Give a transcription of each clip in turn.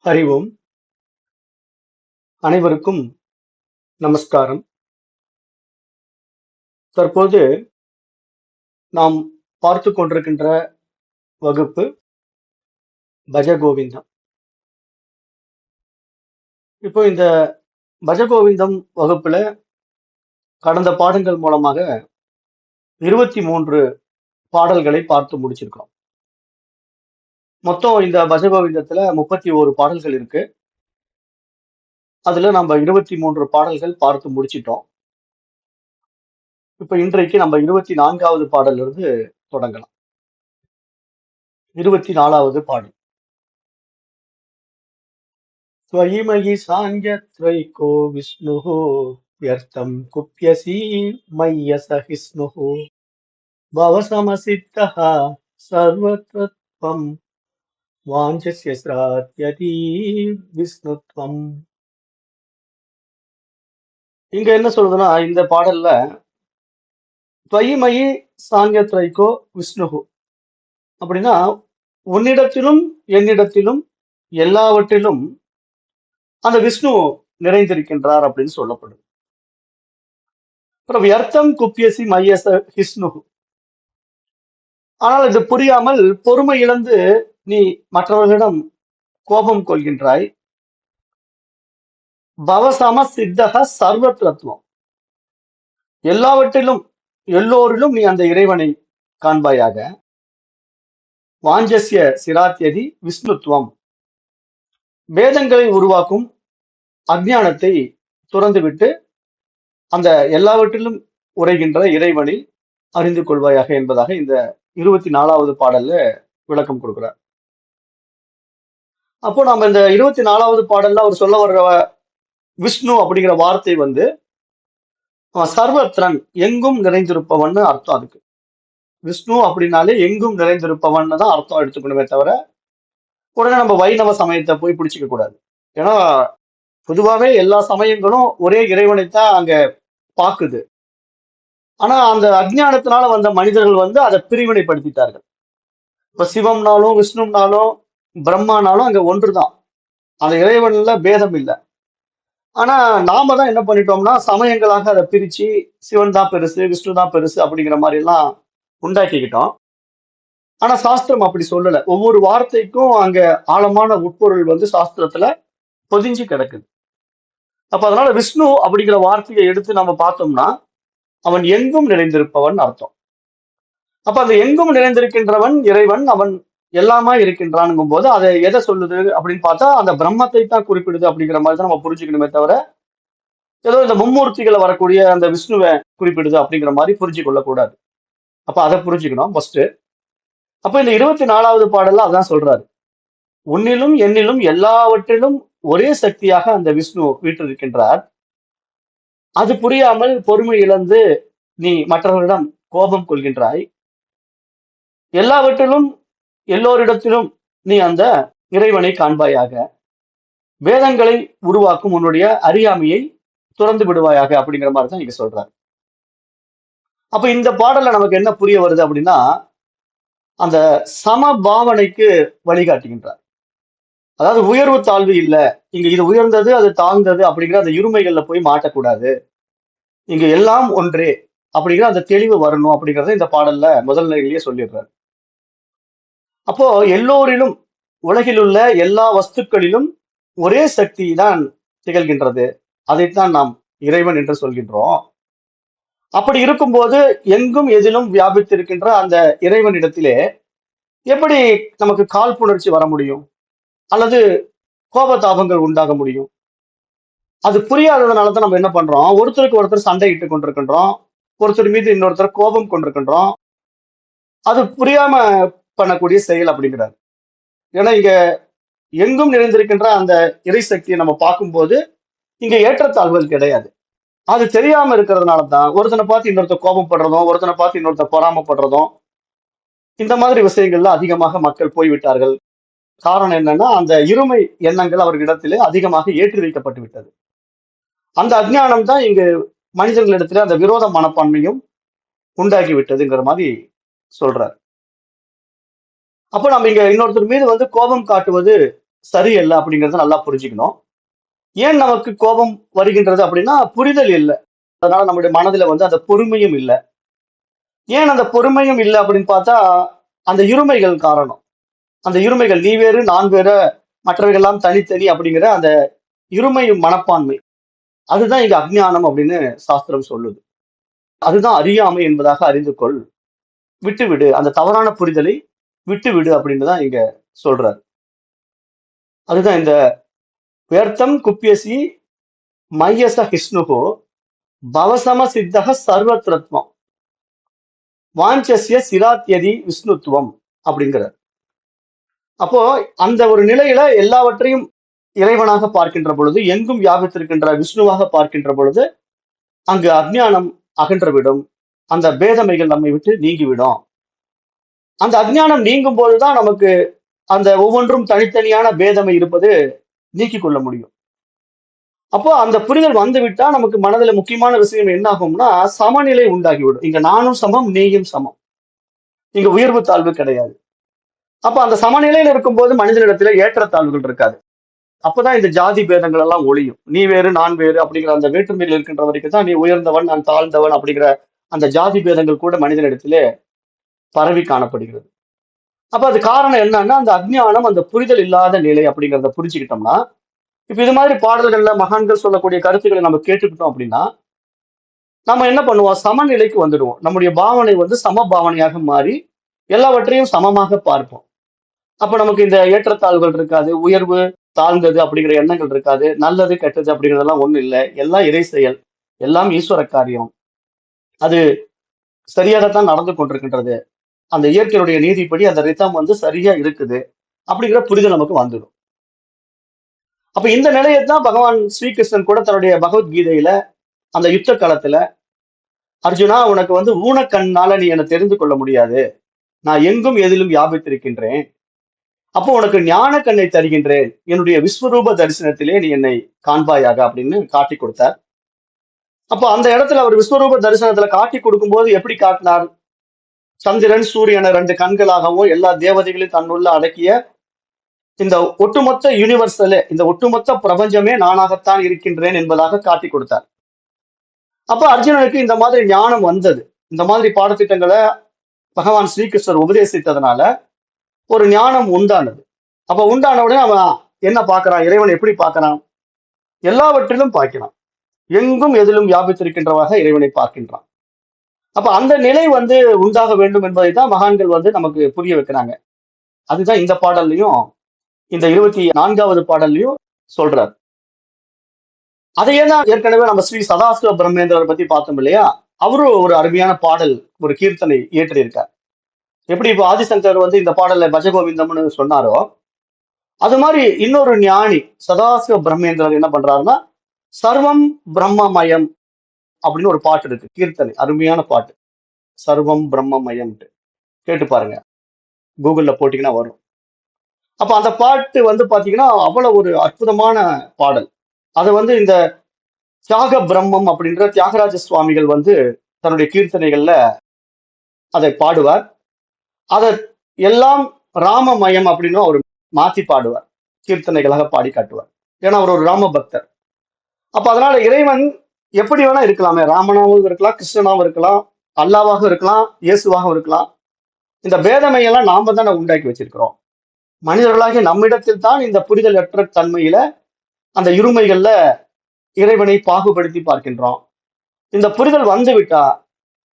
அறிவோம். அனைவருக்கும் நமஸ்காரம். தற்போது நாம் பார்த்துக் கொண்டிருக்கின்ற வகுப்பு பஜகோவிந்தம். இப்போ இந்த பஜகோவிந்தம் வகுப்புல கடந்த பாடங்கள் மூலமாக 23 பாடல்களை பார்த்து முடிச்சிருக்கிறோம். மொத்தம் இந்த பஜகோவிந்தத்துல 31 பாடல்கள் இருக்கு. அதுல நம்ம 23 பாடல்கள் பார்த்து முடிச்சிட்டோம். இப்ப இன்றைக்கு நம்ம 24வது பாடல்ல இருந்து தொடங்கலாம். 24வது பாடல். त्वयि साङ्गत्रैको विष्णुः व्यर्थं कुप्यसि मय्यसहिष्णुः भवसमसिद्धः सर्वत्र त्वं वाञ्छस्य स्रात्यति விஷ்ணுத்வம். இங்க என்ன சொல்றதுன்னா, இந்த பாடல்ல துவயிமயி சாங்கியத்ரைக்கோ விஷ்ணுகு அப்படின்னா, உன்னிடத்திலும் என்னிடத்திலும் எல்லாவற்றிலும் அந்த விஷ்ணு நிறைந்திருக்கின்றார் அப்படின்னு சொல்லப்படுது. அப்புறம் வியர்த்தம் குப்பியசி மையச ஹிஷ்ணுகு. ஆனால் இது புரியாமல் பொறுமை இழந்து நீ மற்றவர்களிடம் கோபம் கொள்கின்றாய். பவசம சித்தக சர்வத்ரத்வம். எல்லாவற்றிலும் எல்லோரிலும் நீ அந்த இறைவனை காண்பாயாக. வாஞ்சஸ்ய சிராத்தியதி விஷ்ணுத்வம். வேதங்களை உருவாக்கும் அஞ்ஞானத்தை துறந்துவிட்டு அந்த எல்லாவற்றிலும் உரைகின்ற இறைவனை அறிந்து கொள்வாயாக என்பதாக இந்த 24வது பாடல்ல விளக்கம் கொடுக்கிறார். அப்போ நம்ம இந்த 24வது பாடல்ல அவர் சொல்ல வர்ற விஷ்ணு அப்படிங்கிற வார்த்தை வந்து சர்வத்ரன், எங்கும் நிறைந்திருப்பவன் அர்த்தம். அதுக்கு விஷ்ணு அப்படின்னாலே எங்கும் நிறைந்திருப்பவன் தான் அர்த்தம் எடுத்துக்கணுமே தவிர உடனே நம்ம வைணவ சமயத்தை போய் பிடிச்சிக்க கூடாது. ஏன்னா பொதுவாகவே எல்லா சமயங்களும் ஒரே இறைவனைத்தான் அங்க பாக்குது. ஆனா அந்த அஜ்ஞானத்தினால வந்த மனிதர்கள் வந்து அதை பிரிவினைப்படுத்திட்டார்கள். இப்ப சிவம்னாலும் விஷ்ணுனாலும் பிரம்மானாலும் அங்க ஒன்றுதான், அந்த இறைவன்ல பேதம் இல்லை. ஆனா நாம தான் என்ன பண்ணிட்டோம்னா சமயங்களாக அதை பிரிச்சு சிவன் தான் பெருசு விஷ்ணு தான் பெருசு அப்படிங்கிற மாதிரி எல்லாம் உண்டாக்கிக்கிட்டோம். ஆனா சாஸ்திரம் அப்படி சொல்லல. ஒவ்வொரு வார்த்தைக்கும் அங்க ஆழமான உட்பொருள் வந்து சாஸ்திரத்துல பொதிஞ்சு கிடக்குது. அப்ப அதனால விஷ்ணு அப்படிங்கிற வார்த்தையை எடுத்து நம்ம பார்த்தோம்னா அவன் எங்கும் நிறைந்திருப்பவன் அர்த்தம். அப்ப அந்த எங்கும் நிறைந்திருக்கின்றவன் இறைவன், அவன் எல்லாமா இருக்கின்றான்ங்கும் போது அதை எதை சொல்லுது அப்படின்னு பார்த்தா அந்த பிரம்மத்தை தான் குறிப்பிடுது அப்படிங்கிற மாதிரி தான் நம்ம புரிஞ்சுக்கணுமே தவிர ஏதோ இந்த மும்மூர்த்திகளை வரக்கூடிய அந்த விஷ்ணுவை குறிப்பிடுது அப்படிங்கிற மாதிரி புரிஞ்சு கொள்ளக்கூடாது. அப்ப அதை புரிஞ்சுக்கணும் ஃபர்ஸ்ட். அப்ப இந்த 24வது பாடல்ல அதான் சொல்றாரு, உன்னிலும் என்னிலும் எல்லாவற்றிலும் ஒரே சக்தியாக அந்த விஷ்ணு வீற்றிருக்கின்றார். அது புரியாமல் பொறுமை இழந்து நீ மற்றவர்களிடம் கோபம் கொள்கின்றாய். எல்லாவற்றிலும் எல்லோரிடத்திலும் நீ அந்த இறைவனை காண்பாயாக. வேதங்களை உருவாக்கும் உன்னுடைய அறியாமையை துறந்து விடுவாயாக அப்படிங்கிற மாதிரி தான் இங்க சொல்றாரு. அப்ப இந்த பாடல்ல நமக்கு என்ன புரிய வருது அப்படின்னா, அந்த சம பாவனைக்கு வழிகாட்டுகின்றார். அதாவது உயர்வு தாழ்வு இல்ல, இங்க இது உயர்ந்தது அது தாழ்ந்தது அப்படிங்கிற அந்த இருமைகள்ல போய் மாட்டக்கூடாது, இங்க எல்லாம் ஒன்றே அப்படிங்கிற அந்த தெளிவு வரணும் அப்படிங்கறத இந்த பாடல்ல முதல் நிலையிலேயே சொல்லிடுறாரு. அப்போ எல்லோரிலும், உலகில் உள்ள எல்லா வஸ்துக்களிலும் ஒரே சக்தி தான் திகழ்கின்றது. அதைத்தான் நாம் இறைவன் என்று சொல்கின்றோம். அப்படி இருக்கும்போது எங்கும் எதிலும் வியாபித்திருக்கின்ற அந்த இறைவனிடத்திலே எப்படி நமக்கு காழ்ப்புணர்ச்சி வர முடியும் அல்லது கோபதாபங்கள் உண்டாக முடியும்? அது புரியாததுனால தான் நம்ம என்ன பண்றோம், ஒருத்தருக்கு ஒருத்தர் சண்டையிட்டு கொண்டிருக்கின்றோம், ஒருத்தர் மீது இன்னொருத்தர் கோபம் கொண்டிருக்கின்றோம். அது புரியாம பண்ணக்கூடிய செயல் அப்படிங்கிறார். ஏன்னா இங்க எங்கும் நிறைந்திருக்கின்ற அந்த இறை சக்தியை நம்ம பார்க்கும்போது இங்க ஏற்றத்தாழ்வுகள் கிடையாது. அது தெரியாம இருக்கிறதுனால தான் ஒருத்தனை பார்த்து இன்னொருத்தர் கோபம் படுறதும், ஒருத்தனை பார்த்து இன்னொருத்தர் பொறாமப்படுறதும், இந்த மாதிரி விஷயங்கள்ல அதிகமாக மக்கள் போய்விட்டார்கள். காரணம் என்னன்னா அந்த இருமை எண்ணங்கள் அவர்களிடத்திலே அதிகமாக ஏற்றி வைக்கப்பட்டு விட்டது. அந்த அஜ்ஞானம் தான் இங்கு மனிதர்களிடத்துல அந்த விரோத மனப்பான்மையும் உண்டாகி விட்டதுங்கிற மாதிரி சொல்றார். அப்ப நம்ம இங்க இன்னொருத்தர் மீது வந்து கோபம் காட்டுவது சரியில்லை அப்படிங்கறத நல்லா புரிஞ்சுக்கணும். ஏன் நமக்கு கோபம் வருகின்றது அப்படின்னா புரிதல் இல்லை. அதனால நம்முடைய மனதுல வந்து அந்த பொறுமையும் இல்லை. ஏன் அந்த பொறுமையும் இல்லை அப்படின்னு பார்த்தா அந்த இருமைகள் காரணம். அந்த இருமைகள் நீ வேறு நான் வேறு மற்றவைகள் எல்லாம் தனித்தனி அப்படிங்கிற அந்த இருமை மனப்பான்மை. அதுதான் இங்க அஜ்ஞானம் அப்படின்னு சாஸ்திரம் சொல்லுது. அதுதான் அறியாமை என்பதாக அறிந்து கொள். விட்டுவிடு. அந்த தவறான புரிதலை விட்டுவிடு அப்படின்னு தான் இங்க சொல்றாரு. அதுதான் இந்த வேர்த்தம் குப்பியசி மையச ஹிஷ்ணுகோ பவசம சித்தக சர்வத்ரத்வம் வாஞ்சசிய சிராத்யதி விஷ்ணுத்துவம் அப்படிங்கிறார். அப்போ அந்த ஒரு நிலையில எல்லாவற்றையும் இறைவனாக பார்க்கின்ற பொழுது, எங்கும் வியாபித்திருக்கின்ற விஷ்ணுவாக பார்க்கின்ற பொழுது அங்கு அஜ்ஞானம் அகன்றுவிடும். அந்த பேதமைகள் நம்மை விட்டு நீங்கிவிடும். அந்த அஜ்ஞானம் நீங்கும் போதுதான் நமக்கு அந்த ஒவ்வொன்றும் தனித்தனியான பேதமை இருப்பது நீக்கிக் கொள்ள முடியும். அப்போ அந்த புரிதல் வந்துவிட்டா நமக்கு மனதுல முக்கியமான விஷயம் என்ன ஆகும்னா சமநிலை உண்டாகிவிடும். இங்க நானும் சமம், நீயும் சமம். இங்க உயர்வு தாழ்வு கிடையாது. அப்ப அந்த சமநிலையில இருக்கும்போது மனிதனிடத்துல ஏற்றத்தாழ்வுகள் இருக்காது. அப்பதான் இந்த ஜாதி பேதங்கள் எல்லாம் ஒழியும். நீ வேறு நான் வேறு அப்படிங்கிற அந்த வேற்றுமையில் இருக்கின்ற வரைக்கும் தான் நீ உயர்ந்தவன் நான் தாழ்ந்தவன் அப்படிங்கிற அந்த ஜாதி பேதங்கள் கூட மனிதனிடத்திலே பரவி காணப்படுகிறது. அப்ப அது காரணம் என்னன்னா அந்த அஜ்ஞானம், அந்த புரிதல் இல்லாத நிலை அப்படிங்கிறத புரிஞ்சுக்கிட்டோம்னா, இப்ப இது மாதிரி பாடல்கள்ல மகான்கள் சொல்லக்கூடிய கருத்துக்களை நம்ம கேட்டுக்கிட்டோம் அப்படின்னா நம்ம என்ன பண்ணுவோம், சமநிலைக்கு வந்துடுவோம். நம்முடைய பாவனை வந்து சம பாவனையாக மாறி எல்லாவற்றையும் சமமாக பார்ப்போம். அப்ப நமக்கு இந்த ஏற்றத்தாழ்வுகள் இருக்காது, உயர்வு தாழ்ந்தது அப்படிங்கிற எண்ணங்கள் இருக்காது, நல்லது கெட்டது அப்படிங்கிறதெல்லாம் ஒண்ணும் இல்லை. எல்லாம் இறை செயல், எல்லாம் ஈஸ்வர காரியம். அது சரியாகத்தான் நடந்து கொண்டிருக்கின்றது. அந்த இயற்கையுடைய நீதிப்படி அந்த ரிதம் வந்து சரியா இருக்குது அப்படிங்கிற புரிதல் நமக்கு வந்துடும். அப்ப இந்த நிலையத்தான் பகவான் ஸ்ரீகிருஷ்ணன் கூட தன்னுடைய பகவத்கீதையில அந்த யுத்த காலத்துல, அர்ஜுனா உனக்கு வந்து ஊனக்கண்ணால நீ என்னை தெரிந்து கொள்ள முடியாது. நான் எங்கும் எதிலும் வியாபித்திருக்கின்றேன். அப்போ உனக்கு ஞான கண்ணை தருகின்றேன். என்னுடைய விஸ்வரூப தரிசனத்திலே நீ என்னை காண்பாயாக அப்படின்னு காட்டி கொடுத்தார். அப்போ அந்த இடத்துல அவர் விஸ்வரூப தரிசனத்துல காட்டி கொடுக்கும்போது எப்படி காட்டினார்? சந்திரன் சூரியனை 2 கண்களாகவும் எல்லா தேவதைகளையும் தன்னுள்ள அடக்கிய இந்த ஒட்டுமொத்த யூனிவர்சலே, இந்த ஒட்டுமொத்த பிரபஞ்சமே நானாகத்தான் இருக்கின்றேன் என்பதாக காட்டி கொடுத்தார். அப்ப அர்ஜுனனுக்கு இந்த மாதிரி ஞானம் வந்தது. இந்த மாதிரி பாடத்திட்டங்களை பகவான் ஸ்ரீகிருஷ்ணர் உபதேசித்ததுனால ஒரு ஞானம் உண்டானது. அப்ப உண்டான உடனே அவன் என்ன பார்க்கிறான், இறைவன் எப்படி பார்க்கிறான்? எல்லாவற்றிலும் பார்க்கிறான். எங்கும் எதிலும் வியாபித்திருக்கின்றவாக இறைவனை பார்க்கின்றான். அப்ப அந்த நிலை வந்து உண்டாக வேண்டும் என்பதை தான் மகான்கள் வந்து நமக்கு புரிய வைக்கிறாங்க. அதுதான் இந்த பாடல்லையும், இந்த 24வது பாடல்லையும் சொல்றார். அதையே தான் ஏற்கனவே நம்ம ஸ்ரீ சதாசிவ பிரம்மேந்திரர் பத்தி பார்த்தோம் இல்லையா? அவரும் ஒரு அருமையான பாடல், ஒரு கீர்த்தனை இயற்றியிருக்கார். எப்படி இப்போ ஆதிசங்கர் வந்து இந்த பாடல்ல பஜகோவிந்தம்னு சொன்னாரோ, அது மாதிரி இன்னொரு ஞானி சதாசிவ பிரம்மேந்திரர் என்ன பண்றாருன்னா, சர்வம் பிரம்மமயம் அப்படின்னு ஒரு பாட்டு இருக்கு, கீர்த்தனை, அருமையான பாட்டு. சர்வம் பிரம்மமயம் கேட்டு பாருங்க, கூகுள்ல போட்டீங்கன்னா வரும். அப்ப அந்த பாட்டு வந்து பாத்தீங்கன்னா அவ்வளவு ஒரு அற்புதமான பாடல். அதை வந்து இந்த தியாக பிரம்மம் அப்படின்ற தியாகராஜ சுவாமிகள் வந்து தன்னுடைய கீர்த்தனைகள்ல அதை பாடுவார். அதை எல்லாம் ராமமயம் அப்படின்னு அவர் மாத்தி பாடுவார், கீர்த்தனைகளாக பாடி காட்டுவார். ஏன்னா அவர் ஒரு ராம பக்தர். அப்ப அதனால இறைவன் எப்படி வேணா இருக்கலாமே, ராமனாவும் இருக்கலாம், கிருஷ்ணனாவும் இருக்கலாம், அல்லாவாக இருக்கலாம், இயேசுவாக இருக்கலாம். இந்த பேதமையெல்லாம் நாம தானே உண்டாக்கி வச்சிருக்கிறோம். மனிதர்களாகிய நம்மிடத்தில் தான் இந்த புரிதலற்ற தன்மையில அந்த இருமைகள்ல இறைவனை பாகுபடுத்தி பார்க்கின்றோம். இந்த புரிதல் வந்து விட்டா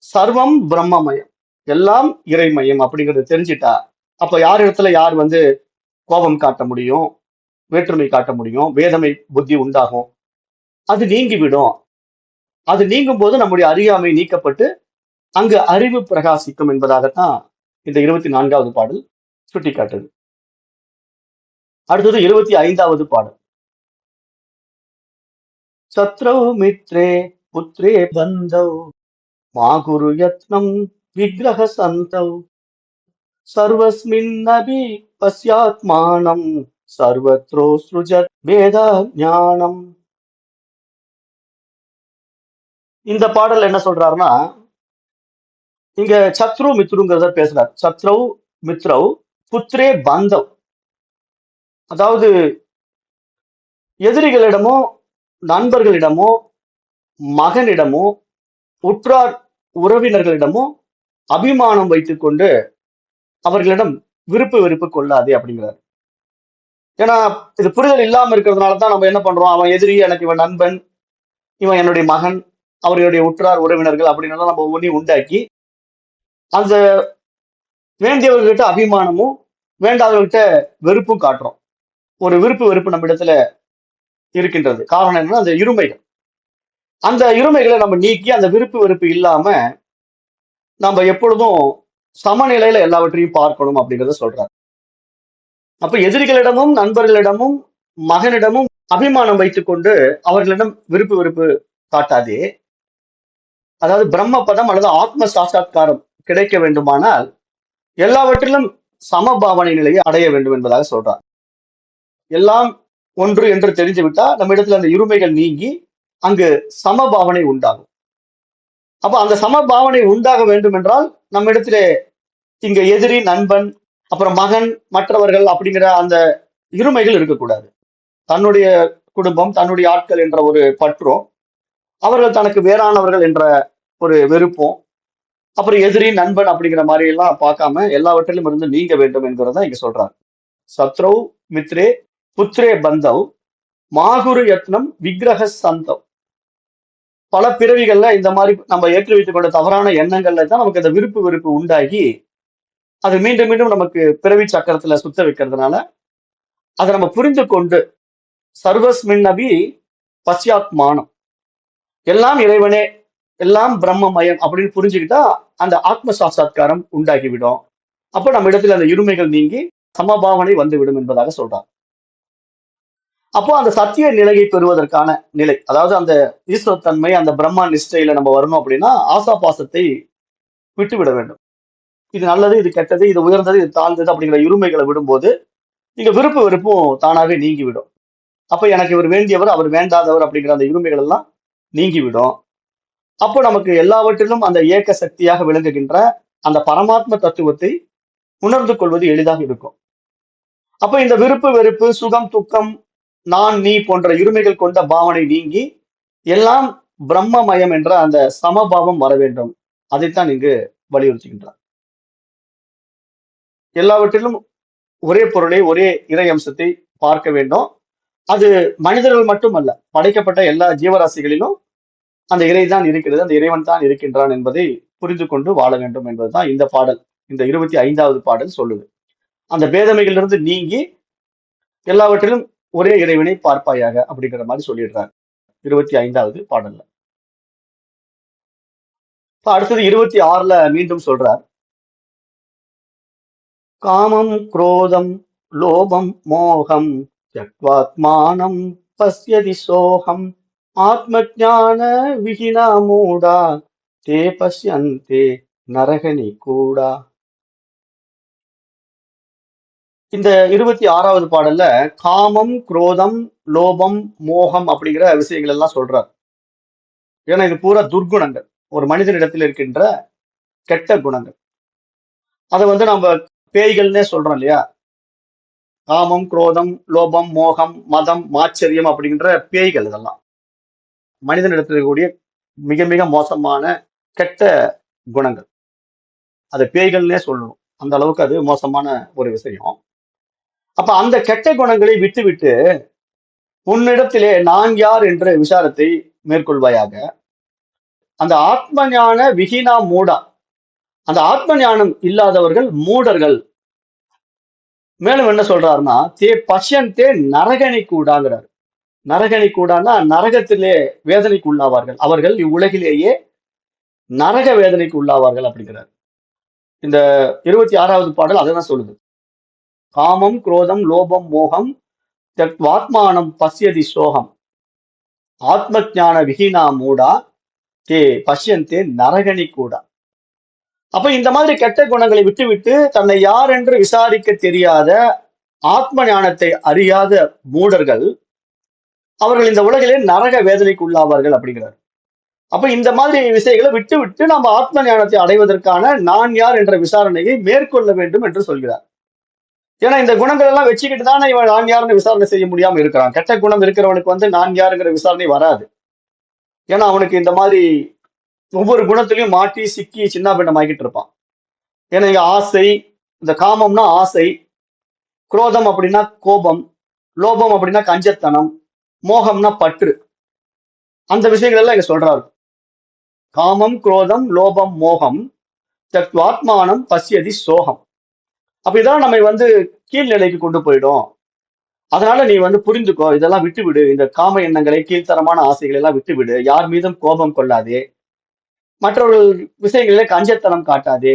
சர்வம் பிரம்மமயம், எல்லாம் இறைமயம் அப்படிங்கிறது தெரிஞ்சிட்டா, அப்ப யார் இடத்துல யார் வந்து கோபம் காட்ட முடியும், வேற்றுமை காட்ட முடியும், வேதமை புத்தி உண்டாகும், அது நீங்கிவிடும். அது நீங்கும் போது நம்முடைய அறியாமை நீக்கப்பட்டு அங்கு அறிவு பிரகாசிக்கும் என்பதாகத்தான் இந்த 24வது பாடல் சுட்டி காட்டுது. அடுத்தது 25வது பாடல். சத்ரௌ மித்ரே புத்ரே பந்தௌ மாகுரு யத்னம் விக்ரஹ சந்தௌ சர்வஸ்மின்னபி பஸ்யாத்மானம் சர்வத்ரோ ஸ்ருஜத் வேத ஞானம். இந்த பாடல் என்ன சொல்றாருன்னா, இங்க சத்ரு மித்ருங்கிறத பேசுறார். சத்ரௌ மித்ரௌ புத்ரே பந்தவ். அதாவது எதிரிகளிடமோ நண்பர்களிடமோ மகனிடமோ உற்றார் உறவினர்களிடமோ அபிமானம் வைத்துக்கொண்டு அவர்களிடம் விருப்பு வெறுப்பு கொள்ளாதே அப்படிங்கிறார். ஏன்னா இது புரிதல் இல்லாம இருக்கிறதுனால தான் நம்ம என்ன பண்றோம், அவன் எதிரி, எனக்கு இவன் நண்பன், இவன் என்னுடைய மகன், அவர்களுடைய உற்றார் உறவினர்கள் அப்படின்னு நம்ம ஒவ்வொன்றையும் உண்டாக்கி அந்த வேண்டியவர்கிட்ட அபிமானமும் வேண்டாதவர்கிட்ட வெறுப்பும் காட்டுறோம். ஒரு விருப்பு வெறுப்பு நம்ம இடத்துல இருக்கின்றது. காரணம் என்னன்னா அந்த இருமைகள். அந்த இருமைகளை நம்ம நீக்கி அந்த விருப்பு வெறுப்பு இல்லாம நம்ம எப்பொழுதும் சமநிலையில எல்லாவற்றையும் பார்க்கணும் அப்படிங்கறத சொல்றாரு. அப்ப எதிரிகளிடமும் நண்பர்களிடமும் மகனிடமும் அபிமானம் வைத்துக் கொண்டு அவர்களிடம் விருப்பு வெறுப்பு காட்டாதே. அதாவது பிரம்ம பதம் அல்லது ஆத்ம சாட்சா்காரம் கிடைக்க வேண்டுமானால் எல்லாவற்றிலும் சமபாவனை நிலையை அடைய வேண்டும் என்பதாக சொல்றார். எல்லாம் ஒன்று என்று தெரிஞ்சுவிட்டா நம்ம இடத்துல அந்த இருமைகள் நீங்கி அங்கு சமபாவனை உண்டாகும். அப்ப அந்த சமபாவனை உண்டாக வேண்டும் என்றால் நம்ம இடத்திலே இங்க எதிரி, நண்பன், அப்புறம் மகன், மற்றவர்கள் அப்படிங்கிற அந்த இருமைகள் இருக்கக்கூடாது. தன்னுடைய குடும்பம், தன்னுடைய ஆட்கள் என்ற ஒரு பற்றும், அவர்கள் தனக்கு வேறானவர்கள் என்ற ஒரு வெறுப்பும், அப்புறம் எதிரி, நண்பன் அப்படிங்கிற மாதிரி எல்லாம் பார்க்காம எல்லாவற்றிலும் இருந்து நீங்க வேண்டும் என்கிறத இங்க சொல்றாங்க. சத்ரௌ மித்ரே புத்ரே பந்தவ் மாகுரு யத்னம் விக்கிரக சந்தவ். பல பிறவிகள்ல இந்த மாதிரி நம்ம ஏற்றி வைத்துக் கொண்ட தவறான எண்ணங்கள்ல தான் நமக்கு அந்த விருப்பு வெறுப்பு உண்டாகி அது மீண்டும் மீண்டும் நமக்கு பிறவி சக்கரத்துல சுத்த வைக்கிறதுனால அதை நம்ம புரிந்து கொண்டு சர்வஸ்மின் அபி பஷ்யாத்மானம், எல்லாம் இறைவனே, எல்லாம் பிரம்மமயம் அப்படின்னு புரிஞ்சுக்கிட்டா அந்த ஆத்ம சாட்சா்காரம் உண்டாகிவிடும். அப்ப நம்ம இடத்துல அந்த இருமைகள் நீங்கி சமபாவனை வந்துவிடும் என்பதாக சொல்றார். அப்போ அந்த சத்திய நிலையை பெறுவதற்கான நிலை, அதாவது அந்த ஈஸ்வரத்தன்மை, அந்த பிரம்மா நிஷ்டையில நம்ம வரணும் அப்படின்னா ஆசா பாசத்தை விட்டுவிட வேண்டும். இது நல்லது, இது கெட்டது, இது உயர்ந்தது, இது தாழ்ந்தது அப்படிங்கிற இருமைகளை விடும்போது இங்க விருப்பு வெறுப்பும் தானாவே நீங்கிவிடும். அப்ப எனக்கு இவர் வேண்டியவர், அவர் வேண்டாதவர் அப்படிங்கிற அந்த இருமைகள் எல்லாம் நீங்கிவிடும். அப்போ நமக்கு எல்லாவற்றிலும் அந்த ஏக்க சக்தியாக விளங்குகின்ற அந்த பரமாத்ம தத்துவத்தை உணர்ந்து கொள்வது எளிதாக இருக்கும். அப்ப இந்த விருப்பு வெறுப்பு, சுகம் துக்கம், நான் நீ போன்ற இருமைகள் கொண்ட பாவனை நீங்கி எல்லாம் பிரம்மமயம் என்ற அந்த சமபாவம் வர வேண்டும். அதைத்தான் இங்கு வலியுறுத்துகின்றார். எல்லாவற்றிலும் ஒரே பொருளை, ஒரே இறை அம்சத்தை பார்க்க வேண்டும். அது மனிதர்கள் மட்டுமல்ல, படைக்கப்பட்ட எல்லா ஜீவராசிகளிலும் அந்த இறைதான் இருக்கிறது, அந்த இறைவன் தான் இருக்கின்றான் என்பதை புரிந்து கொண்டு வாழ வேண்டும் என்பதுதான் இந்த பாடல், இந்த 25வது பாடல் சொல்லுது. அந்த பேதமைகளிலிருந்து நீங்கி எல்லாவற்றிலும் ஒரே இறைவனை பார்ப்பாயாக அப்படிங்கிற மாதிரி சொல்லிடுறாங்க 25வது பாடல்ல. இப்ப அடுத்தது 26ல மீண்டும் சொல்றார். காமம் குரோதம் லோபம் மோகம் த்யக்வாத்மானம் பஸ்யதி சோகம் ஆத்ம ஞான விஹினா மூடா தே பஷ்யந்தே நரகனி கூடா. இந்த 26வது பாடல்ல காமம் குரோதம் லோபம் மோகம் அப்படிங்கிற விஷயங்கள் எல்லாம் சொல்றார். ஏன்னா இது பூரா துர்குணங்கள், ஒரு மனிதனிடத்தில் இருக்கின்ற கெட்ட குணங்கள். அதை நம்ம பேய்கள்னே சொல்றோம் இல்லையா? காமம் குரோதம் லோபம் மோகம் மதம் மாச்சரியம் அப்படிங்கிற பேய்கள் இதெல்லாம் மனிதனிடத்தில் இருக்கக்கூடிய மிக மிக மோசமான கெட்ட குணங்கள். அது பேய்கள்னே சொல்லணும், அந்த அளவுக்கு அது மோசமான ஒரு விஷயம். அப்ப அந்த கெட்ட குணங்களை விட்டுவிட்டு உன்னிடத்திலே நான் யார் என்ற விசாரத்தை மேற்கொள்வாயாக. அந்த ஆத்ம ஞான விஹினா மூடா, அந்த ஆத்ம ஞானம் இல்லாதவர்கள் மூடர்கள். மேலும் என்ன சொல்றாருன்னா தே பஷ்யந்தே நரகனி கூடாங்கிறார். நரகனி கூடான்னா நரகத்திலே வேதனைக்கு உள்ளாவார்கள், அவர்கள் இவ்வுலகிலேயே நரக வேதனைக்கு உள்ளாவார்கள் அப்படிங்கிறார். இந்த 26வது பாடல் அதைதான் சொல்லுது. காமம் குரோதம் லோபம் மோகம் த்யக்வாத்மானம் பஸ்யதி சோகம் ஆத்ம ஞான விஹினா மூடா தே பஷ்யந்தே நரகனி கூடா. அப்ப இந்த மாதிரி கெட்ட குணங்களை விட்டுவிட்டு தன்னை யார் என்று விசாரிக்க தெரியாத ஆத்ம ஞானத்தை அறியாத மூடர்கள் அவர்கள் இந்த உலகிலே நரக வேதனைக்கு உள்ளாவார்கள் அப்படிங்கிறார். அப்ப இந்த மாதிரி விஷயங்களை விட்டு விட்டு நம்ம ஆத்ம ஞானத்தை அடைவதற்கான நான் யார் என்ற விசாரணையை மேற்கொள்ள வேண்டும் என்று சொல்கிறார். ஏன்னா இந்த குணங்கள் எல்லாம் வச்சுக்கிட்டு தானே இவன் நான் யாருன்னு விசாரணை செய்ய முடியாம இருக்கிறான். கெட்ட குணம் இருக்கிறவனுக்கு வந்து நான் யாருங்கிற விசாரணை வராது. ஏன்னா அவனுக்கு இந்த மாதிரி ஒவ்வொரு குணத்திலையும் மாட்டி சிக்கி சின்ன பின்னமாக்கிட்டு இருப்பான். ஏன்னா இங்க ஆசை, இந்த காமம்னா ஆசை, குரோதம் அப்படின்னா கோபம், லோபம் அப்படின்னா கஞ்சத்தனம், மோகம்னா பற்று. அந்த விஷயங்கள் எல்லாம் இங்க சொல்றாரு. காமம், குரோதம், லோபம், மோகம், தத்வாத்மானம் பசியதி சோகம். அப்ப இதெல்லாம் நம்மை வந்து கீழ்நிலைக்கு கொண்டு போயிடும். அதனால நீ வந்து புரிந்துக்கோ, இதெல்லாம் விட்டுவிடு. இந்த காம எண்ணங்களை, கீழ்த்தரமான ஆசைகளை எல்லாம் விட்டுவிடு. யார் மீதும் கோபம் கொள்ளாதே. மற்றவர்கள் விஷயங்களிலே கஞ்சத்தனம் காட்டாதே.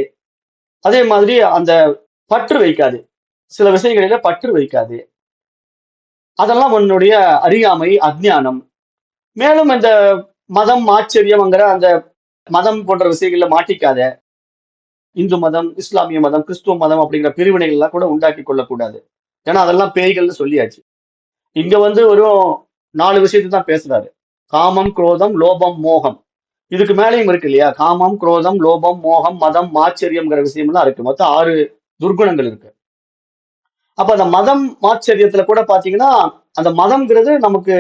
அதே மாதிரி அந்த பற்று வைக்காது. சில விஷயங்களில பற்று வைக்காது. அதெல்லாம் உன்னுடைய அறியாமை, அஜ்ஞானம். மேலும் இந்த மதம், ஆச்சரியம்ங்கிற அந்த மதம் போன்ற விஷயங்கள்ல மாட்டிக்காத. இந்து மதம், இஸ்லாமிய மதம், கிறிஸ்துவ மதம் அப்படிங்கிற பிரிவினைகள் எல்லாம் கூட உண்டாக்கி கொள்ளக்கூடாது. ஏன்னா அதெல்லாம் பேய்கள்னு சொல்லியாச்சு. இங்க வந்து வெறும் 4 விஷயத்தை தான் பேசுறாரு. காமம், குரோதம், லோபம், மோகம். இதுக்கு மேலேயும் இருக்கு இல்லையா? காமம், குரோதம், லோபம், மோகம், மதம், மாச்சரியம்ங்கிற விஷயம்லாம் இருக்கு. மொத்தம் 6 துர்குணங்கள் இருக்கு. அப்ப அந்த மதம், மாச்சரியத்துல கூட பாத்தீங்கன்னா, அந்த மதம்ங்கிறது நமக்கு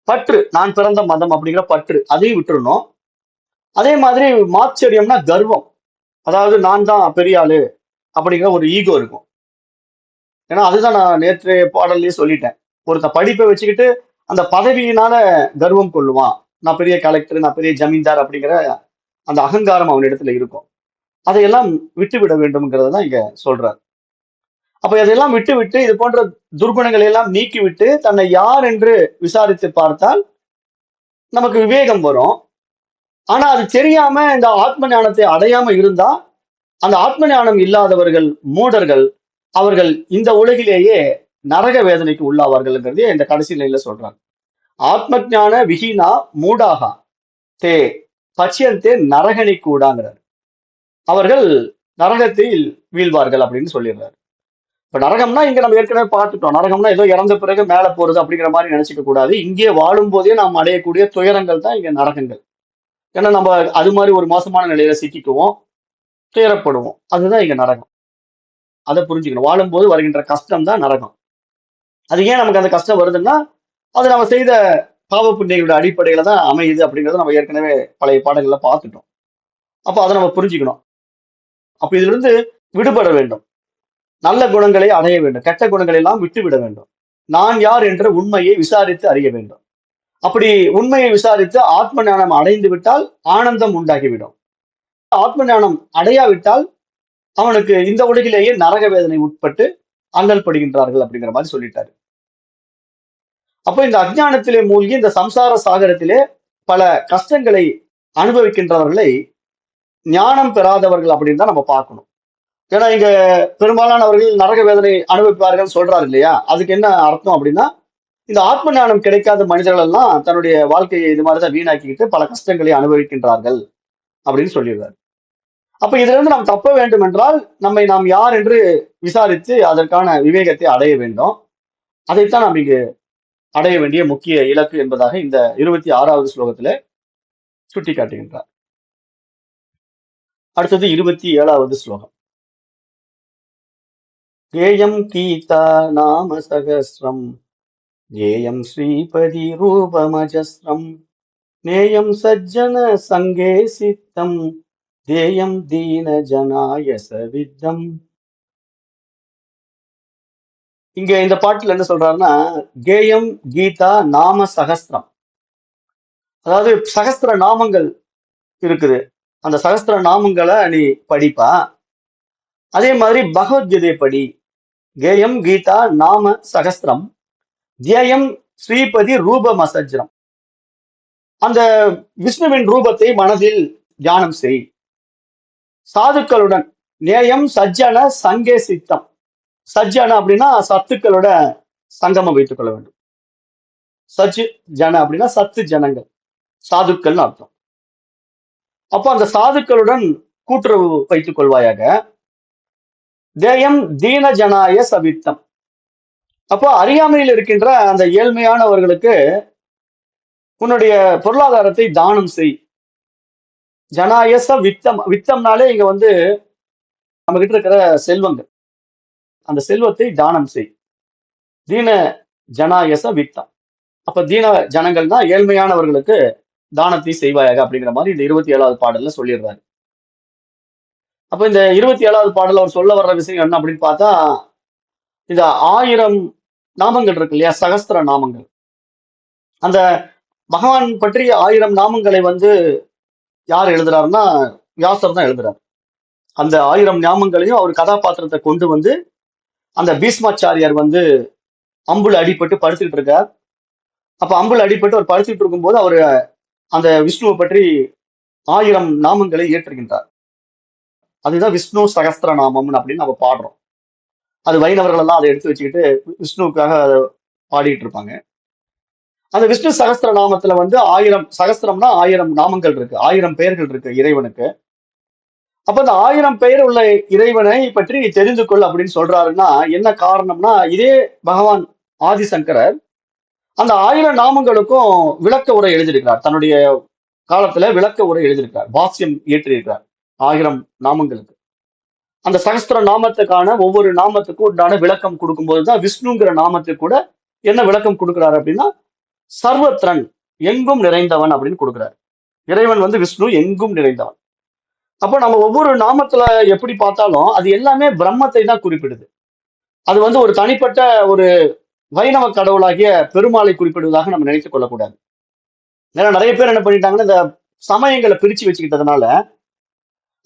பற்று. நான் பிறந்த மதம் அப்படிங்கிற பற்று. அதையும் விட்டுறணும். அதே மாதிரி மாச்சரியம்னா கர்வம். அதாவது நான் தான் பெரிய ஆளு அப்படிங்கிற ஒரு ஈகோ இருக்கும். ஏன்னா அதுதான் நான் நேற்று பாடல்லயே சொல்லிட்டேன். ஒருத்தன் படிப்பை வச்சுக்கிட்டு அந்த பதவியினால கர்வம் கொள்ளுவான். நான் பெரிய கலெக்டர், நான் பெரிய ஜமீன்தார் அப்படிங்கிற அந்த அகங்காரம் அவனிடத்துல இருக்கும். அதையெல்லாம் விட்டுவிட வேண்டும்ங்கிறத தான் இங்க சொல்றார். அப்ப அதையெல்லாம் விட்டு இது போன்ற துர்குணங்களை எல்லாம் நீக்கிவிட்டு தன்னை யார் என்று விசாரித்து பார்த்தால் நமக்கு விவேகம் வரும். ஆனா அது தெரியாம இந்த ஆத்ம ஞானத்தை அடையாம இருந்தா அந்த ஆத்ம ஞானம் இல்லாதவர்கள் மூடர்கள், அவர்கள் இந்த உலகிலேயே நரக வேதனைக்கு உள்ளாவார்கள்ங்கிறதே இந்த கடைசி நிலையில சொல்றாங்க. ஆத்ம ஞான விஹீனா மூடாகா தே பச்சியந்தே நரகனை கூடாங்கிறார். அவர்கள் நரகத்தில் வீழ்வார்கள் அப்படின்னு சொல்லிடுறாரு. இப்ப நரகம்னா இங்க நம்ம ஏற்கனவே பார்த்துட்டோம். நரகம்னா ஏதோ இறந்த பிறகு மேல போறது அப்படிங்கிற மாதிரி நினைச்சுக்க கூடாது. இங்கே வாழும் போதே நாம் அடையக்கூடிய துயரங்கள் தான் இங்க நரகங்கள். ஏன்னா நம்ம அது மாதிரி ஒரு மோசமான நிலையில சிக்கிக்குவோம், துயரப்படுவோம். அதுதான் இங்க நரகம். அதை புரிஞ்சுக்கணும். வாழும்போது வருகின்ற கஷ்டம் தான் நரகம். அது ஏன் நமக்கு அந்த கஷ்டம் வருதுன்னா அது நம்ம செய்த பாவ புண்ணியங்களோட அடிப்படையில தான் அமையுது அப்படிங்கறத நம்ம ஏற்கனவே பழைய பாடங்கள்ல பார்த்துட்டோம். அப்ப அதை நம்ம புரிஞ்சுக்கணும். அப்ப இதுல இருந்து விடுபட வேண்டும். நல்ல குணங்களை அடைய வேண்டும். கெட்ட குணங்களை எல்லாம் விட்டு விட வேண்டும். நான் யார் என்ற உண்மையை விசாரித்து அறிய வேண்டும். அப்படி உண்மையை விசாரித்து ஆத்ம ஞானம் அடைந்து விட்டால் ஆனந்தம் உண்டாகிவிடும். ஆத்ம ஞானம் அடையாவிட்டால் அவனுக்கு இந்த உலகிலேயே நரக வேதனை உட்பட்டு அல்லல் படுகின்றார்கள் அப்படிங்கிற மாதிரி சொல்லிட்டாரு. அப்போ இந்த அஜ்ஞானத்திலே மூழ்கி இந்த சம்சார சாகரத்திலே பல கஷ்டங்களை அனுபவிக்கின்றவர்களை ஞானம் பெறாதவர்கள் அப்படின்னு தான் நம்ம பார்க்கணும். ஏன்னா இங்க பெரும்பாலானவர்கள் நரக வேதனை அனுபவிப்பார்கள் சொல்றாரு இல்லையா? அதுக்கு என்ன அர்த்தம் அப்படின்னா இந்த ஆத்ம ஞானம் கிடைக்காத மனிதர்கள் எல்லாம் தன்னுடைய வாழ்க்கையை இது மாதிரிதான் வீணாக்கிக்கிட்டு பல கஷ்டங்களை அனுபவிக்கின்றார்கள் அப்படின்னு சொல்லிடுறாரு. அப்ப இதுல இருந்து நாம் தப்ப வேண்டும் என்றால் நம்மை நாம் யார் என்று விசாரித்து அதற்கான விவேகத்தை அடைய வேண்டும். அதைத்தான் நாம் இங்கு அடைய வேண்டிய முக்கிய இலக்கு என்பதாக இந்த 26வது ஸ்லோகத்துல சுட்டி காட்டுகின்றார். அடுத்தது 27வது ஸ்லோகம். கேயம் கீதா நாம சகஸ்ரம் ஏயம் ஸ்ரீபதி ரூபமஜஸ்ரம் நேயம் சஜ்ஜன சங்கே சித்தம் தேயம் தீன ஜனாய சவித்தம். இங்க இந்த பாட்டுல என்ன சொல்றாருன்னா கேயம் கீதா நாம சகஸ்திரம். அதாவது சகஸ்திர நாமங்கள் இருக்குது. அந்த சகஸ்திர நாமங்களை நீ படிப்பா. அதே மாதிரி பகவத்கீதை படி. கேயம் கீதா நாம சகஸ்திரம் தியயம் ஸ்ரீபதி ரூபம் அசஜ்ரம். அந்த விஷ்ணுவின் ரூபத்தை மனதில் தியானம் செய். சாதுக்களுடன் நேயம் சஜ்ஜன சங்கே சித்தம். சஜ்ஜன அப்படின்னா சத்துக்களோட சங்கமம் வைத்துக் கொள்ள வேண்டும். சஜ் ஜன அப்படின்னா சத்து ஜனங்கள், சாதுக்கள்னு அர்த்தம். அப்போ அந்த சாதுக்களுடன் கூட்டுறவு வைத்துக் கொள்வாயாக. தேயம் தீன ஜனாய சவித்தம். அப்போ அறியாமையில் இருக்கின்ற அந்த ஏழ்மையானவர்களுக்கு உன்னுடைய பொருளாதாரத்தை தானம் செய். ஜனாயச வித்தம். வித்தம்னாலே இங்க வந்து நம்ம கிட்ட இருக்கிற செல்வங்கள். அந்த செல்வத்தை தானம் செய். தீன ஜனாயச வித்தா. அப்ப தீன ஜனங்கள் தான் ஏழ்மையானவர்களுக்கு தானத்தை செய்வாயாக அப்படிங்கிற மாதிரி இந்த 27வது பாடல்ல சொல்லிடுறாரு. அப்ப இந்த 27வது பாடல்ல அவர் சொல்ல வர்ற விஷயம் என்ன அப்படின்னு பார்த்தா, இந்த 1000 நாமங்கள் இருக்கு இல்லையா, சகஸ்திர நாமங்கள். அந்த பகவான் பற்றி 1000 நாமங்களை வந்து யார் எழுதுறாருன்னா வியாசர் தான் எழுதுறாரு. அந்த 1000 நாமங்களையும் அவர் கதாபாத்திரத்தை கொண்டு வந்து அந்த பீஷ்மாச்சாரியார் வந்து அம்புல அடிபட்டு படுத்துக்கிட்டு இருக்கார். அப்ப அம்புல அடிபட்டு அவர் படுத்துக்கிட்டு இருக்கும்போது அவர் அந்த விஷ்ணுவை பற்றி 1000 நாமங்களை இயற்றுகின்றார். அதுதான் விஷ்ணு சகஸ்திர நாமம் அப்படின்னு நம்ம பாடுறோம். அது வைணவர்கள் எல்லாம் அதை எடுத்து வச்சுக்கிட்டு விஷ்ணுவுக்காக அதை பாடிட்டு இருப்பாங்க. அந்த விஷ்ணு சகஸ்திர நாமத்துல வந்து 1000 சகஸ்திரம்னா 1000 நாமங்கள் இருக்கு, 1000 பெயர்கள் இருக்கு இறைவனுக்கு. அப்ப அந்த 1000 பெயர் உள்ள இறைவனை பற்றி தெரிந்து கொள் அப்படின்னு சொல்றாருன்னா என்ன காரணம்னா, இதே பகவான் ஆதிசங்கரர் அந்த 1000 நாமங்களுக்கும் விளக்க உரை எழுதியிருக்கிறார். தன்னுடைய காலத்துல விளக்க உரை எழுதியிருக்கிறார், பாஷ்யம் இயற்றியிருக்கிறார் 1000 நாமங்களுக்கு. அந்த சகஸ்திர நாமத்துக்கான ஒவ்வொரு நாமத்துக்கும் உண்டான விளக்கம் கொடுக்கும்போதுதான் விஷ்ணுங்கிற நாமத்துக்கு கூட என்ன விளக்கம் கொடுக்கிறாரு அப்படின்னா, சர்வத்ரன், எங்கும் நிறைந்தவன் அப்படின்னு கொடுக்கிறார். இறைவன் வந்து விஷ்ணு எங்கும் நிறைந்தவன். அப்போ நம்ம ஒவ்வொரு நாமத்துல எப்படி பார்த்தாலும் அது எல்லாமே பிரம்மத்தை தான் குறிப்பிடுது. அது வந்து ஒரு தனிப்பட்ட ஒரு வைணவ கடவுளாகிய பெருமாளை குறிப்பிடுவதாக நம்ம நினைத்துக் கொள்ளக்கூடாது. ஏன்னா நிறைய பேர் என்ன பண்ணிட்டாங்கன்னா, இந்த சமயங்களை பிரிச்சு வச்சுக்கிட்டதுனால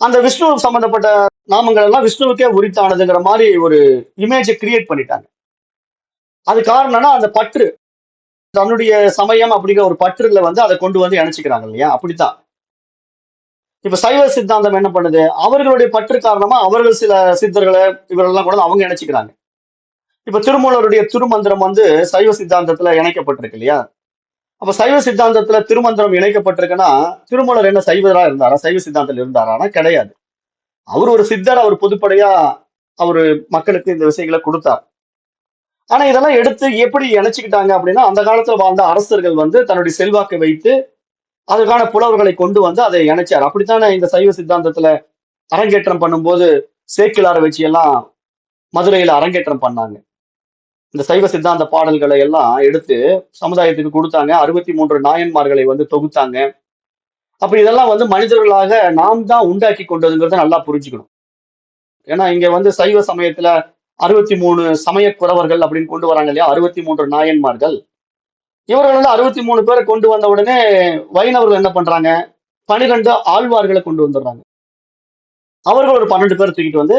அந்த விஷ்ணு சம்பந்தப்பட்ட நாமங்கள் எல்லாம் விஷ்ணுவுக்கே உரித்தானதுங்கிற மாதிரி ஒரு இமேஜை கிரியேட் பண்ணிட்டாங்க. அது காரணம்னா அந்த பற்று, தன்னுடைய சமயம் அப்படிங்கிற ஒரு பற்றுல வந்து அதை கொண்டு வந்து இணைச்சிக்கிறாங்க இல்லையா, அப்படித்தான். இப்ப சைவ சித்தாந்தம் என்ன பண்ணுது, அவர்களுடைய பற்று காரணமா அவர்கள் சில சித்தர்களை இவரெல்லாம் கூட அவங்க இணைச்சிக்கிறாங்க. இப்ப திருமூலருடைய திருமந்திரம் வந்து சைவ சித்தாந்தத்துல இணைக்கப்பட்டிருக்கு இல்லையா. அப்ப சைவ சித்தாந்தத்துல திருமந்திரம் இணைக்கப்பட்டிருக்குன்னா திருமூலர் என்ன சைவரா இருந்தாரா, சைவ சித்தாந்தத்தில் இருந்தாரானா கிடையாது. அவர் ஒரு சித்தர், அவர் பொதுப்படையா அவரு மக்களுக்கு இந்த விஷயங்களை கொடுத்தார். ஆனா இதெல்லாம் எடுத்து எப்படி இணைச்சுக்கிட்டாங்க அப்படின்னா, அந்த காலத்துல வாழ்ந்த அரசர்கள் வந்து தன்னுடைய செல்வாக்கை வைத்து அதுக்கான புலவர்களை கொண்டு வந்து அதை இணைச்சார். அப்படித்தானே இந்த சைவ சித்தாந்தத்துல அரங்கேற்றம் பண்ணும்போது சேக்கிலாரை வச்சு எல்லாம் மதுரையில அரங்கேற்றம் பண்ணாங்க. இந்த சைவ சித்தாந்த பாடல்களை எல்லாம் எடுத்து சமுதாயத்துக்கு கொடுத்தாங்க. 63 நாயன்மார்களை வந்து தொகுத்தாங்க. அப்ப இதெல்லாம் வந்து மனிதர்களாக நாம் தான் உண்டாக்கி கொண்டதுங்கிறத நல்லா புரிஞ்சுக்கணும். ஏன்னா இங்க வந்து சைவ சமயத்துல 63 சமய குறவர்கள் அப்படின்னு கொண்டு வராங்க இல்லையா, 63 நாயன்மார்கள். இவர்கள் வந்து 63 பேரை கொண்டு வந்த உடனே வைணவர்கள் என்ன பண்றாங்க, 12 ஆழ்வார்களை கொண்டு வந்துடுறாங்க. அவர்கள் ஒரு 12 பேரை தூக்கிட்டு வந்து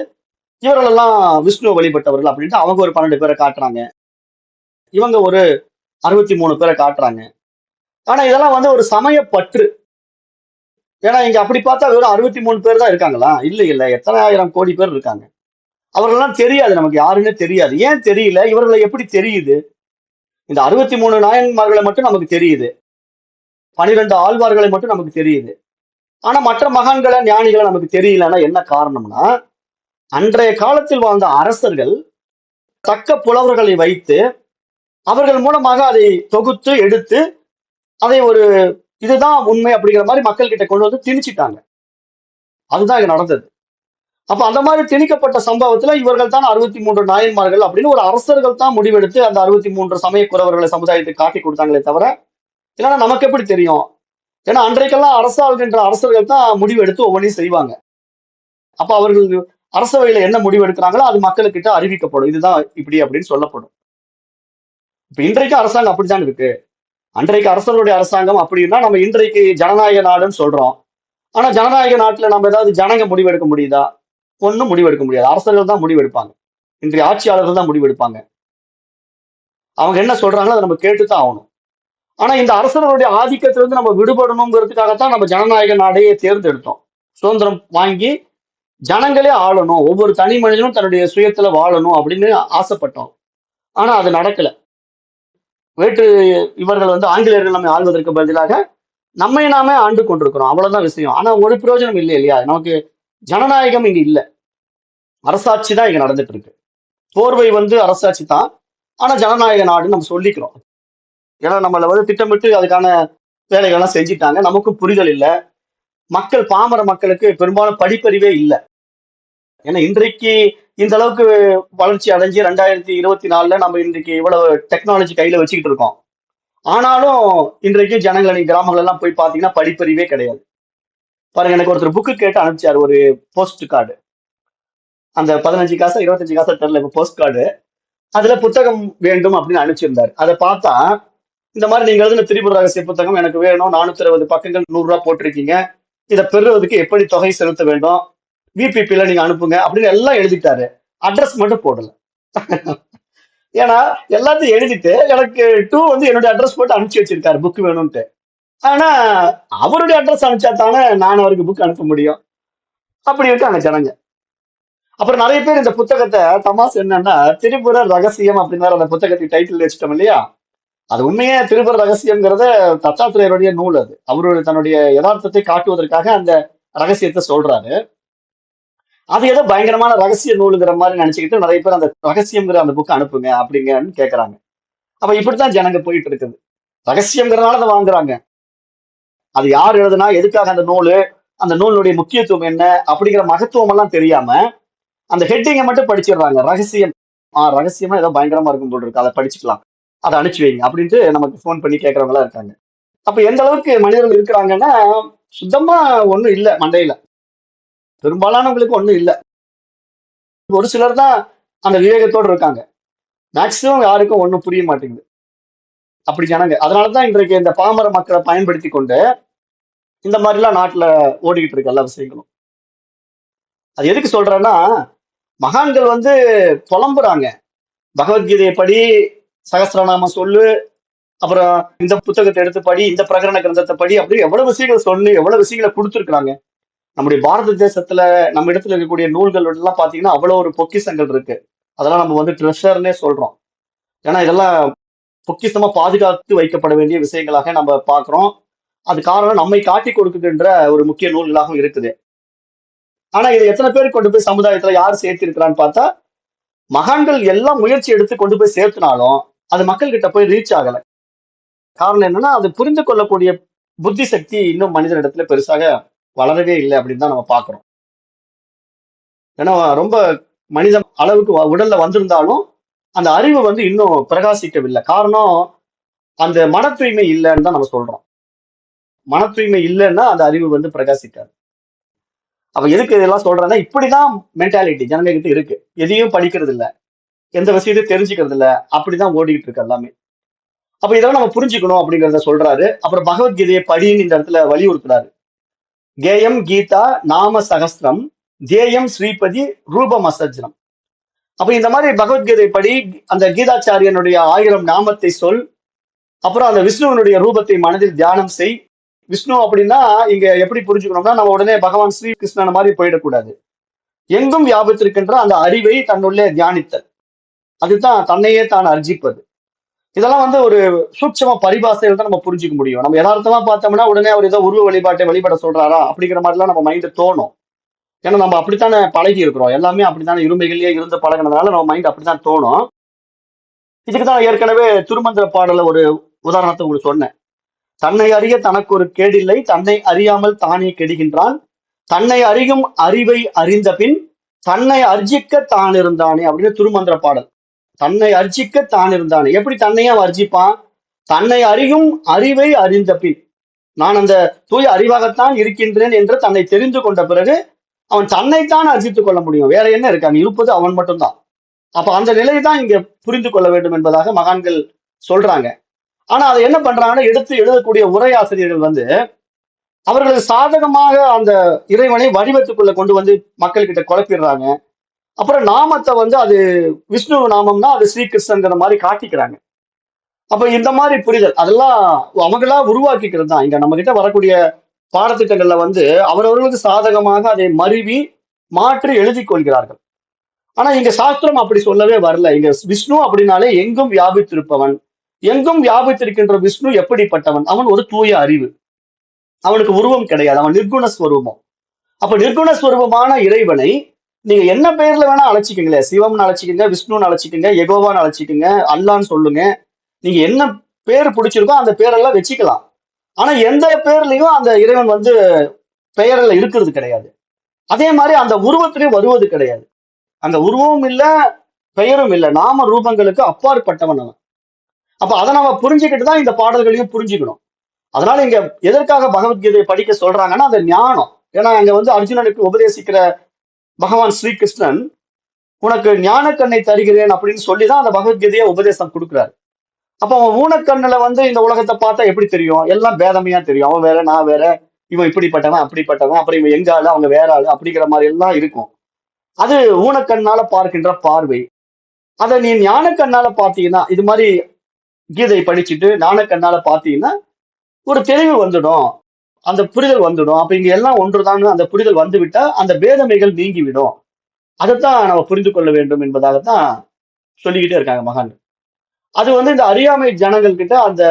இவர்கள் எல்லாம் விஷ்ணுவை வழிபட்டவர்கள் அப்படின்ட்டு அவங்க ஒரு 12 பேரை காட்டுறாங்க. இவங்க ஒரு 63 பேரை காட்டுறாங்க. ஆனா இதெல்லாம் வந்து ஒரு சமய பற்று. ஏன்னா இங்க அப்படி பார்த்தா வெறும் 63 பேர் தான் இருக்காங்களா, இல்ல இல்ல, எத்தனை ஆயிரம் கோடி பேர் இருக்காங்க. அவர்களெல்லாம் தெரியாது, நமக்கு யாருன்னே தெரியாது. ஏன் தெரியல, இவர்களை எப்படி தெரியுது? இந்த 63 நாயன்மார்களை மட்டும் நமக்கு தெரியுது, 12 ஆழ்வார்களை மட்டும் நமக்கு தெரியுது. ஆனா மற்ற மகான்களை ஞானிகளை நமக்கு தெரியலன்னா என்ன காரணம்னா, அன்றைய காலத்தில் வாழ்ந்த அரசர்கள் தக்க புலவர்களை வைத்து அவர்கள் மூலமாக அதை தொகுத்து எடுத்து அதை ஒரு இதுதான் உண்மை அப்படிங்கிற மாதிரி மக்கள் கிட்ட கொண்டு வந்து திணிச்சிட்டாங்க. அதுதான் இங்க நடந்தது. அப்ப அந்த மாதிரி திணிக்கப்பட்ட சம்பவத்துல இவர்கள் தான் 63 நாயன்மார்கள் அப்படின்னு ஒரு அரசர்கள் தான் முடிவெடுத்து அந்த 63 சமய குறவர்களை சமுதாயத்தை காட்டி கொடுத்தாங்களே தவிர, இல்லைன்னா நமக்கு எப்படி தெரியும்? ஏன்னா அன்றைக்கெல்லாம் அரசாள்கின்ற அரசர்கள் தான் முடிவெடுத்து ஒவ்வொன்றையும் செய்வாங்க. அப்ப அவர்கள் அரசவையில என்ன முடிவு எடுக்கிறாங்களோ அது மக்களுக்கிட்ட அறிவிக்கப்படும், இதுதான் இப்படி அப்படின்னு சொல்லப்படும். இப்ப இன்றைக்கு அரசாங்கம் அப்படித்தான் இருக்கு. அன்றைக்கு அரசர்களுடைய அரசாங்கம் அப்படின்னா நம்ம இன்றைக்கு ஜனநாயக நாடுன்னு சொல்றோம். ஆனா ஜனநாயக நாட்டுல நம்ம ஏதாவது ஜனங்க முடிவெடுக்க முடியுதா? ஒன்னும் முடிவெடுக்க முடியாது. அரசர்கள் தான் முடிவெடுப்பாங்க. இன்றைய ஆட்சியாளர்கள் தான் முடிவெடுப்பாங்க. அவங்க என்ன சொல்றாங்களோ அதை நம்ம கேட்டுத்தான் ஆகணும். ஆனா இந்த அரசர்களுடைய ஆதிக்கத்திலிருந்து நம்ம விடுபடணுங்கிறதுக்காகத்தான் நம்ம ஜனநாயக நாடையே தேர்ந்தெடுத்தோம். சுதந்திரம் வாங்கி ஜனங்களே ஆளணும், ஒவ்வொரு தனி மனிதனும் தன்னுடைய சுயத்துல வாழணும் அப்படின்னு ஆசைப்பட்டோம். ஆனா அது நடக்கல. வேற்று இவர்கள் வந்து ஆங்கிலேயர்கள் நம்மை ஆள்வதற்கு பதிலாக நம்மை நாமே ஆண்டு கொண்டிருக்கிறோம், அவ்வளவுதான் விஷயம். ஆனா ஒரு பிரயோஜனம் இல்லை இல்லையா, நமக்கு ஜனநாயகம் இங்க இல்ல, அரசாட்சி தான் இங்க நடந்துட்டு இருக்கு. போர்வை வந்து அரசாட்சி தான், ஆனா ஜனநாயக நாடுன்னு நம்ம சொல்லிக்கிறோம். ஏன்னா நம்மள வந்து திட்டமிட்டு அதுக்கான வேலைகள்லாம் செஞ்சுட்டாங்க, நமக்கு புரிதல் இல்லை. மக்கள், பாமர மக்களுக்கு பெரும்பாலும் படிப்பறிவே இல்லை. ஏன்னா இன்றைக்கு இந்த அளவுக்கு வளர்ச்சி அடைஞ்சு 2024 நம்ம இன்றைக்கு இவ்வளவு டெக்னாலஜி கையில வச்சுக்கிட்டு இருக்கோம். ஆனாலும் இன்றைக்கு ஜனங்கள் நீங்க கிராமங்கள் எல்லாம் போய் பாத்தீங்கன்னா படிப்பறிவே கிடையாது. பாருங்க, எனக்கு ஒருத்தர் புக்கு கேட்டு அனுப்பிச்சாரு, ஒரு போஸ்ட் கார்டு. அந்த 15 காசா 25 காசா தெரியல, இப்ப போஸ்ட் கார்டு. அதுல புத்தகம் வேண்டும் அப்படின்னு அனுப்பிச்சிருந்தாரு. அதை பார்த்தா இந்த மாதிரி நீங்க எழுதின திரிபுர ரகசிய புத்தகம் எனக்கு வேணும், 460 பக்கங்கள், 100 ரூபாய் போட்டிருக்கீங்க, இதை பெறுவதற்கு எப்படி தொகை செலுத்த வேண்டும், விபிபில நீங்க அனுப்புங்க அப்படின்னு எல்லாம் எழுதிட்டாரு. அட்ரஸ் மட்டும் போடல. ஏன்னா எல்லாத்தையும் எழுதிட்டு எனக்கு வந்து என்னுடைய அட்ரஸ் போட்டு அனுப்பிச்சு வச்சிருக்காரு புக் வேணும்ட்டு. ஆனா அவருடைய அட்ரஸ் அனுப்பிச்சா தானே நான் அவருக்கு புக் அனுப்ப முடியும். அப்படி இருக்காங்க ஜனங்க. அப்புறம் நிறைய பேர் இந்த புத்தகத்தை தமாஸ் என்னன்னா திரிபுர ரகசியம் அப்படின்னு அந்த புத்தகத்துக்கு டைட்டில் வச்சுட்டோம் இல்லையா. அது உண்மையே திரிபுர ரகசியம்ங்கிறத தத்தாத்திரேயருடைய நூல். அது அவருடைய தன்னுடைய யதார்த்தத்தை காட்டுவதற்காக அந்த ரகசியத்தை சொல்றாரு. அது ஏதோ பயங்கரமான ரகசிய நூலுங்கிற மாதிரி நினைச்சுக்கிட்டு நிறைய பேர் அந்த ரகசியம்ங்கிற அந்த புக் அனுப்புங்க அப்படிங்கன்னு கேட்கறாங்க. அப்ப இப்படித்தான் ஜனங்க போயிட்டு இருக்குது. ரகசியம்ங்கிறதுனால அதை வாங்குறாங்க. அது யார் எழுதுனா, எதுக்காக அந்த நூலு, அந்த நூலுடைய முக்கியத்துவம் என்ன அப்படிங்கிற மகத்துவம் எல்லாம் தெரியாம அந்த ஹெட்டிங்கை மட்டும் படிச்சிடுறாங்க. ரகசியம், ரகசியமா ஏதோ பயங்கரமா இருக்கும் போல் இருக்கு, அதை படிச்சுக்கலாம், அதை அனுப்பிச்சு வைங்க அப்படின்ட்டு நமக்கு போன் பண்ணி கேட்கறவங்க எல்லாம் இருக்காங்க. அப்ப எந்த அளவுக்கு மனிதர்கள் இருக்கிறாங்கன்னா சுத்தமா ஒண்ணும் இல்ல மண்டையில. பெரும்பாலானவங்களுக்கு ஒண்ணும் இல்ல. ஒரு சிலர் தான் அந்த விவேகத்தோடு இருக்காங்க. மேக்சிமம் யாருக்கும் ஒண்ணும் புரிய மாட்டேங்குது. அப்படி ஜனங்க. அதனாலதான் இன்றைக்கு இந்த பாமர மக்களை பயன்படுத்தி கொண்டு இந்த மாதிரி எல்லாம் நாட்டுல ஓடிக்கிட்டு இருக்கு எல்லா விஷயங்களும். அது எதுக்கு சொல்றேன்னா, மகான்கள் வந்து புலம்புறாங்க. பகவத்கீதையை படி, சகஸ்ரநாமம் சொல்லு, அப்புறம் இந்த புத்தகத்தை எடுத்து படி, இந்த பிரகரண கிரந்தத்தை படி, அப்படி எவ்வளவு விஷயங்கள் சொல்லி எவ்வளவு விஷயங்களை கொடுத்துருக்காங்க. நம்முடைய பாரத தேசத்துல நம்ம இடத்துல இருக்கக்கூடிய நூல்கள் எல்லாம் பாத்தீங்கன்னா அவ்வளவு ஒரு பொக்கிஷங்கள் இருக்கு. அதெல்லாம் நம்ம வந்து ட்ரெஷர்னே சொல்றோம். ஏன்னா இதெல்லாம் பொக்கிஷமா பாதுகாத்து வைக்கப்பட வேண்டிய விஷயங்களாக நம்ம பாக்குறோம். அது காரணம் நம்மை காட்டி கொடுக்குகின்ற ஒரு முக்கிய நூல்களாகவும் இருக்குது. ஆனா இதை எத்தனை பேர் கொண்டு போய் சமுதாயத்துல யார் சேர்த்து இருக்கிறான்னு பார்த்தா, மகான்கள் எல்லாம் முயற்சி எடுத்து கொண்டு போய் சேர்த்தினாலும் அது மக்கள் கிட்ட போய் ரீச் ஆகல. காரணம் என்னன்னா, அது புரிந்து கொள்ளக்கூடிய புத்தி சக்தி இன்னும் மனிதனிடத்துல பெருசாக வளரவே இல்லை அப்படின்னு தான் நம்ம பாக்குறோம். ஏன்னா ரொம்ப மனித அளவுக்கு உடல்ல வந்திருந்தாலும் அந்த அறிவு வந்து இன்னும் பிரகாசிக்கவில்லை. காரணம் அந்த மன தூய்மை இல்லைன்னு தான் நம்ம சொல்றோம். மன தூய்மை இல்லைன்னா அந்த அறிவு வந்து பிரகாசிக்காது. அப்ப எதுக்கு இதெல்லாம் சொல்றேன்னா, இப்படிதான் மென்டாலிட்டி ஜனங்க கிட்ட இருக்கு. எதையும் படிக்கிறது இல்ல, எந்த விஷயத்தையும் தெரிஞ்சுக்கிறது இல்ல, அப்படிதான் ஓடிக்கிட்டு இருக்கு எல்லாமே. அப்ப இதெல்லாம் நம்ம புரிஞ்சுக்கணும் அப்படிங்கிறத சொல்றாரு. அப்புறம் பகவத்கீதையை படின்னு இந்த இடத்துல வலியுறுத்துறாரு. கேயம் கீதா நாம சகஸ்திரம் தேயம் ஸ்ரீபதி ரூபம் அசஜ்ரம். அப்ப இந்த மாதிரி பகவத்கீதை படி, அந்த கீதாச்சாரியனுடைய 1000 நாமத்தை சொல், அப்புறம் அந்த விஷ்ணுவனுடைய ரூபத்தை மனதில் தியானம் செய். விஷ்ணு அப்படின்னா இங்க எப்படி புரிஞ்சுக்கணும்னா, நம்ம உடனே பகவான் ஸ்ரீ கிருஷ்ணன் மாதிரி போயிடக்கூடாது. எங்கும் வியாபித்திருக்கின்ற அந்த அறிவை தன்னுள்ளே தியானித்தல், அதுதான் தன்னையே தான் அர்ஜிப்பது. இதெல்லாம் வந்து ஒரு சூட்சம பரிபாஷையில் தான் நம்ம புரிஞ்சுக்க முடியும். நம்ம யதார்த்தமா பார்த்தோம்னா உடனே அவர் ஏதோ உருவ வழிபாட்டை வழிபட சொல்றாரா அப்படிங்கிற மாதிரிலாம் நம்ம மைண்ட் தோணும். ஏன்னா நம்ம அப்படித்தானே பழகி இருக்கிறோம். எல்லாமே அப்படித்தானே இருமைகளையே இருந்து பழகினதுனால நம்ம மைண்ட் அப்படித்தான் தோணும். இதுக்குதான் ஏற்கனவே திருமந்திர பாடல ஒரு உதாரணத்தை உங்களுக்கு சொன்னேன். தன்னை அறிய தனக்கு ஒரு கேடில்லை, தன்னை அறியாமல் தானே கெடுகின்றான், தன்னை அறியும் அறிவை அறிந்த பின் தன்னை அர்ஜிக்க தான் இருந்தானே அப்படின்னு திருமந்திர பாடல். தன்னை அர்ஜிக்க தான் இருந்தானே, எப்படி தன்னையே அவன் அர்ஜிப்பான்? தன்னை அறியும் அறிவை அறிந்த பின், நான் அந்த தூய அறிவாகத்தான் இருக்கின்றேன் என்று தன்னை தெரிந்து கொண்ட பிறகு அவன் தன்னைத்தான் அர்ஜித்துக் கொள்ள முடியும். வேற என்ன இருக்கு? அங்க இருப்பது அவன் மட்டும்தான். அப்ப அந்த நிலையை தான் இங்க புரிந்து கொள்ள வேண்டும் என்பதாக மகான்கள் சொல்றாங்க. ஆனா அதை என்ன பண்றாங்கன்னா, எடுத்து எழுதக்கூடிய உரையாசிரியர்கள் வந்து அவர்களுக்கு சாதகமாக அந்த இறைவனை வடிவத்துக்குள்ள கொண்டு வந்து மக்கள் கிட்ட குழப்பிடுறாங்க. அப்புறம் நாமத்தை வந்து அது விஷ்ணு நாமம்னா அது ஸ்ரீகிருஷ்ணங்கிற மாதிரி காட்டிக்கிறாங்க. அப்ப இந்த மாதிரி புரிதல் அதெல்லாம் அவங்களா உருவாக்கிக்கிறது தான். இங்க நம்ம கிட்ட வரக்கூடிய பாடத்திட்டங்கள்ல வந்து அவரவர்களுக்கு சாதகமாக அதை மருவி மாற்றி எழுதி கொள்கிறார்கள். ஆனா இங்க சாஸ்திரம் அப்படி சொல்லவே வரல. இங்க விஷ்ணு அப்படின்னாலே எங்கும் வியாபித்திருப்பவன், எங்கும் வியாபித்திருக்கின்ற விஷ்ணு எப்படிப்பட்டவன்? அவன் ஒரு தூய அறிவு, அவனுக்கு உருவம் கிடையாது, அவன் நிர்குணஸ்வரூபம். அப்ப நிர்குணஸ்வரூபமான இறைவனை நீங்க என்ன பெயர்ல வேணா அழைச்சிக்கங்களேன், சிவம்னு அழைச்சிக்கங்க, விஷ்ணுன்னு அழைச்சிக்கங்க, யெகோவான்னு அழைச்சிக்கங்க, அல்லான்னு சொல்லுங்க, நீங்க என்ன பேர் பிடிச்சிருக்கோ அந்த பேரெல்லாம் வச்சுக்கலாம். ஆனா எந்த பேர்லயும் அந்த இறைவன் வந்து பெயர்ல இருக்கிறது கிடையாது. அதே மாதிரி அந்த உருவத்திலே வருவது கிடையாது. அந்த உருவமும் இல்ல, பெயரும் இல்ல. நாம ரூபங்களுக்கு அப்பாற்பட்டவன் அவன். அப்ப அதை நம்ம புரிஞ்சுக்கிட்டு தான் இந்த பாடல்களையும் புரிஞ்சுக்கணும். அதனால இங்க எதற்காக பகவத்கீதையை படிக்க சொல்றாங்கன்னா அந்த ஞானம். ஏன்னா அங்க வந்து அர்ஜுனனுக்கு உபதேசிக்கிற பகவான் ஸ்ரீகிருஷ்ணன் உனக்கு ஞான கண்ணை தருகிறேன் அப்படின்னு சொல்லிதான் அந்த பகவத்கீதையை உபதேசம் கொடுக்குறாரு. அப்ப அவன் ஊனக்கண்ணுல வந்து இந்த உலகத்தை பார்த்தா எப்படி தெரியும்? எல்லாம் பேதமையா தெரியும். அவன் வேற, நான் வேற, இவன் இப்படிப்பட்டவன் அப்படிப்பட்டவன், அப்புறம் இவன் எங்க ஆளு அவங்க வேற ஆளு அப்படிங்கிற மாதிரி எல்லாம் இருக்கும். அது ஊனக்கண்ணால பார்க்கின்ற பார்வை. அதை நீ ஞான கண்ணால பார்த்தீங்கன்னா, இது மாதிரி கீதை படிச்சுட்டு ஞான கண்ணால பார்த்தீங்கன்னா ஒரு தெளிவு வந்துடும், அந்த புரிதல் வந்துடும். அப்ப இங்க எல்லாம் ஒன்றுதான் அந்த புரிதல் வந்து விட்டா அந்த பேதமைகள் நீங்கிவிடும். அதைத்தான் நம்ம புரிந்து கொள்ள வேண்டும் என்பதாகத்தான் சொல்லிக்கிட்டே இருக்காங்க மகான். அது வந்து இந்த அறியாமை ஜனங்கள் கிட்ட அந்த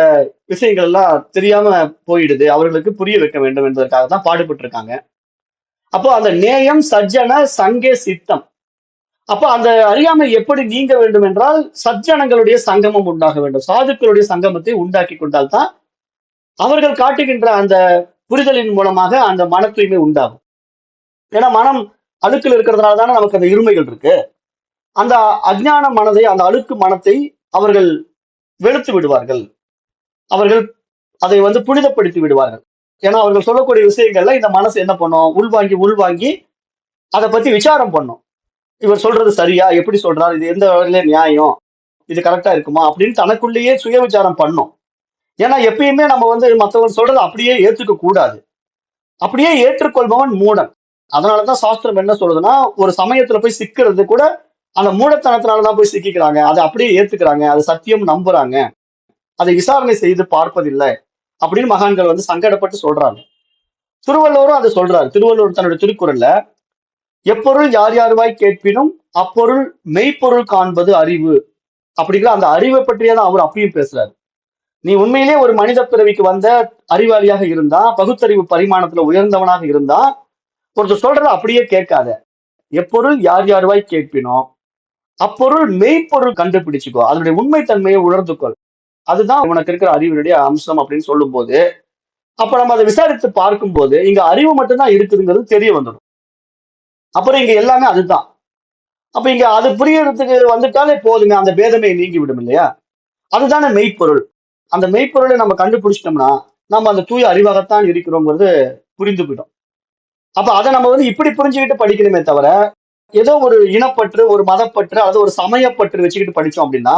விஷயங்கள் எல்லாம் தெரியாம போயிடுது, அவர்களுக்கு புரிய வைக்க வேண்டும் என்பதற்காக தான் பாடுபட்டு இருக்காங்க. அப்போ அந்த நேயம் சஜ்ஜன சங்கே சித்தம். அப்ப அந்த அறியாமை எப்படி நீங்க வேண்டும் என்றால் சஜ்ஜனங்களுடைய சங்கமம் உண்டாக வேண்டும், சாதுக்களுடைய சங்கமத்தை உண்டாக்கி கொண்டால்தான் அவர்கள் காட்டுகின்ற அந்த புரிதலின் மூலமாக அந்த மன தூய்மை உண்டாகும். ஏன்னா மனம் அழுக்கில் இருக்கிறதுனால தானே நமக்கு அந்த இருமைகள் இருக்கு. அந்த அஜ்ஞான மனதை, அந்த அழுக்கு மனத்தை அவர்கள் வெளுத்து விடுவார்கள், அவர்கள் அதை வந்து புனிதப்படுத்தி விடுவார்கள். ஏன்னா அவர்கள் சொல்லக்கூடிய விஷயங்கள்ல இந்த மனசு என்ன பண்ணும், உள்வாங்கி உள்வாங்கி அதை பத்தி விசாரம் பண்ணும். இவர் சொல்றது சரியா, எப்படி சொல்றாரு, இது எந்த வகையில நியாயம், இது கரெக்டா இருக்குமா அப்படின்னு தனக்குள்ளேயே சுய விசாரம் பண்ணும். ஏன்னா எப்பயுமே நம்ம வந்து மற்றவர் சொல்றது அப்படியே ஏத்துக்க கூடாது. அப்படியே ஏற்றுக்கொள்பவன் மூடன். அதனாலதான் சாஸ்திரம் என்ன சொல்றதுன்னா, ஒரு சமயத்துல போய் சிக்கிறது கூட அந்த மூடத்தனத்தினாலதான் போய் சிக்கிக்கிறாங்க. அதை அப்படியே ஏத்துக்கிறாங்க, அது சத்தியம் நம்புறாங்க, அதை விசாரணை செய்து பார்ப்பதில்லை அப்படின்னு மகான்கள் வந்து சங்கடப்பட்டு சொல்றாங்க. திருவள்ளுவரும் அதை சொல்றாரு. திருவள்ளுவர் தன்னுடைய திருக்குறள்ல எப்பொருள் யார் யாருவாய் கேட்பினும் அப்பொருள் மெய்ப்பொருள் காண்பது அறிவு அப்படிங்கிற அந்த அறிவை பற்றியே தான் அவர் அப்பயும் பேசுறாரு. நீ உண்மையிலே ஒரு மனித பிறவிக்கு வந்த அறிவாளியாக இருந்தா, பகுத்தறிவு பரிமாணத்துல உயர்ந்தவனாக இருந்தா, ஒருத்தர் சொல்றத அப்படியே கேட்காத. எப்பொருள் யார் யாருவாய் கேட்பினோம் அப்பொருள் மெய்ப்பொருள் கண்டுபிடிச்சுக்கோ, அதனுடைய உண்மைத்தன்மையை உணர்ந்துக்கொள், அதுதான் உனக்கு இருக்கிற அறிவினுடைய அம்சம் அப்படின்னு சொல்லும் போது, அப்ப நம்ம அதை விசாரித்து பார்க்கும் போது இங்க அறிவு மட்டும்தான் இருக்குதுங்கிறது தெரிய வந்துடும். அப்புறம் இங்க எல்லாமே அதுதான். அப்ப இங்க அது புரியறதுக்கு வந்துட்டாலே போதுங்க, அந்த பேதமை நீங்கி விடும் இல்லையா? அதுதானே மெய்ப்பொருள். அந்த மெய்ப்பொருளை நம்ம கண்டுபிடிச்சிட்டோம்னா நம்ம அந்த தூய அறிவாகத்தான் இருக்கிறோங்கிறது புரிந்து போயிடும். அப்ப அதை நம்ம வந்து இப்படி புரிஞ்சுக்கிட்டு படிக்கணுமே தவிர, ஏதோ ஒரு இனப்பற்று, ஒரு மதப்பற்று அல்லது ஒரு சமயப்பற்று வச்சுக்கிட்டு படிச்சோம் அப்படின்னா